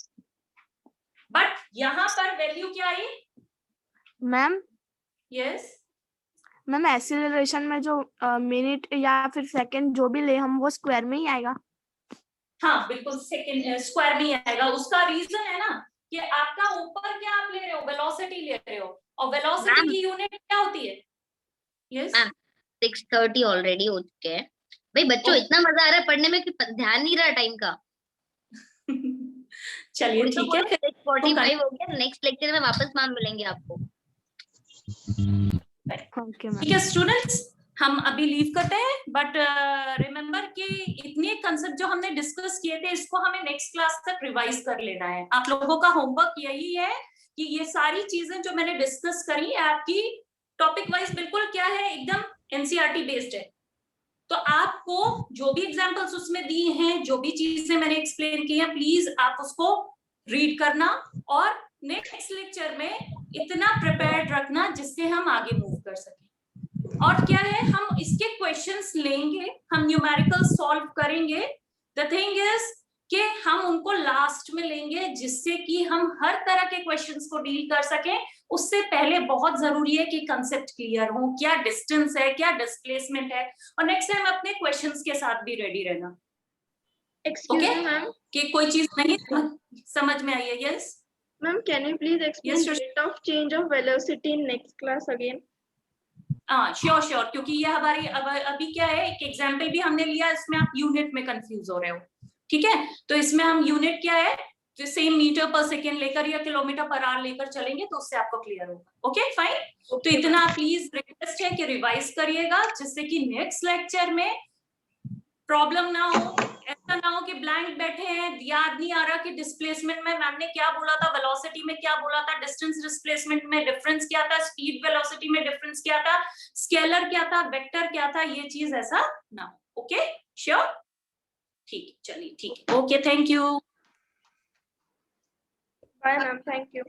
But यहाँ पर वैल्यू क्या आई मैम? यस मैम एक्सेलरेशन में जो मिनट या फिर सेकंड जो भी ले हम, वो स्क्वायर में ही आएगा। हाँ बिल्कुल, सेकंड स्क्वायर में ही आएगा। उसका रीजन है ना कि आपका ऊपर क्या आप ले रहे हो, वेलोसिटी ले रहे हो, और वेलोसिटी की यूनिट क्या होती है? यस 6:30 ऑलरेडी हो चुके हैं भाई। बच्चों इतना मजा आ रहा है पढ़ने में कि ध्यान नहीं रहा टाइम का। चलिए ठीक है, 6:45 हो गया। नेक्स्ट लेक्चर में वापस मैम मिलेंगे आपको। ठीक है स्टूडेंट्स, हम अभी लीव करते हैं, बट रिमेम्बर कि इतने कंसेप्ट जो हमने डिस्कस किए थे, इसको हमें नेक्स्ट क्लास तक रिवाइज कर लेना है। आप लोगों का होमवर्क यही है कि ये सारी चीजें जो मैंने डिस्कस करी आपकी टॉपिक वाइज बिल्कुल क्या है, एकदम एनसीईआरटी बेस्ड है। तो आपको जो भी एग्जांपल्स उसमें दिए हैं, जो भी चीजें मैंने एक्सप्लेन की हैं, प्लीज आप उसको रीड करना और नेक्स्ट लेक्चर में इतना प्रिपेयर्ड रखना जिससे हम आगे मूव कर सकें। और क्या है, हम इसके क्वेश्चंस लेंगे, हम न्यूमेरिकल सॉल्व करेंगे। द थिंग इज कि हम उनको लास्ट में लेंगे, जिससे कि हम हर तरह के क्वेश्चंस को डील कर सकें। उससे पहले बहुत जरूरी है कि कंसेप्ट क्लियर हो, क्या डिस्टेंस है, क्या डिस्प्लेसमेंट है, और नेक्स्ट टाइम अपने क्वेश्चंस के साथ भी रेडी रहना। Excuse me, ma'am. कि कोई चीज नहीं समझ में आई है? Yes Ma'am, can you please explain Yes, sure. rate of change of velocity in next class again? हाँ श्योर श्योर, क्योंकि ये हमारी अभी क्या है, एक एग्जाम्पल भी हमने लिया, इसमें आप यूनिट में कंफ्यूज हो रहे हो। ठीक है, तो इसमें हम यूनिट क्या है, जो सेम मीटर पर सेकेंड लेकर या किलोमीटर पर आवर लेकर चलेंगे, तो उससे आपको क्लियर होगा। Okay fine. तो इतना प्लीज रिक्वेस्ट है कि रिवाइज करिएगा, जिससे कि नेक्स्ट लेक्चर में प्रॉब्लम ना हो। ऐसा ना हो कि ब्लैंक बैठे हैं, याद नहीं आ रहा कि डिस्प्लेसमेंट में मैम ने क्या बोला था, वेलोसिटी में क्या बोला था, डिस्टेंस डिस्प्लेसमेंट में डिफरेंस क्या था, स्पीड वेलोसिटी में डिफरेंस क्या था, स्केलर क्या था, वेक्टर क्या था, ये चीज ऐसा ना हो। ओके श्योर, ठीक, चलिए ठीक है, okay, thank you. Bye, ma'am. Thank you.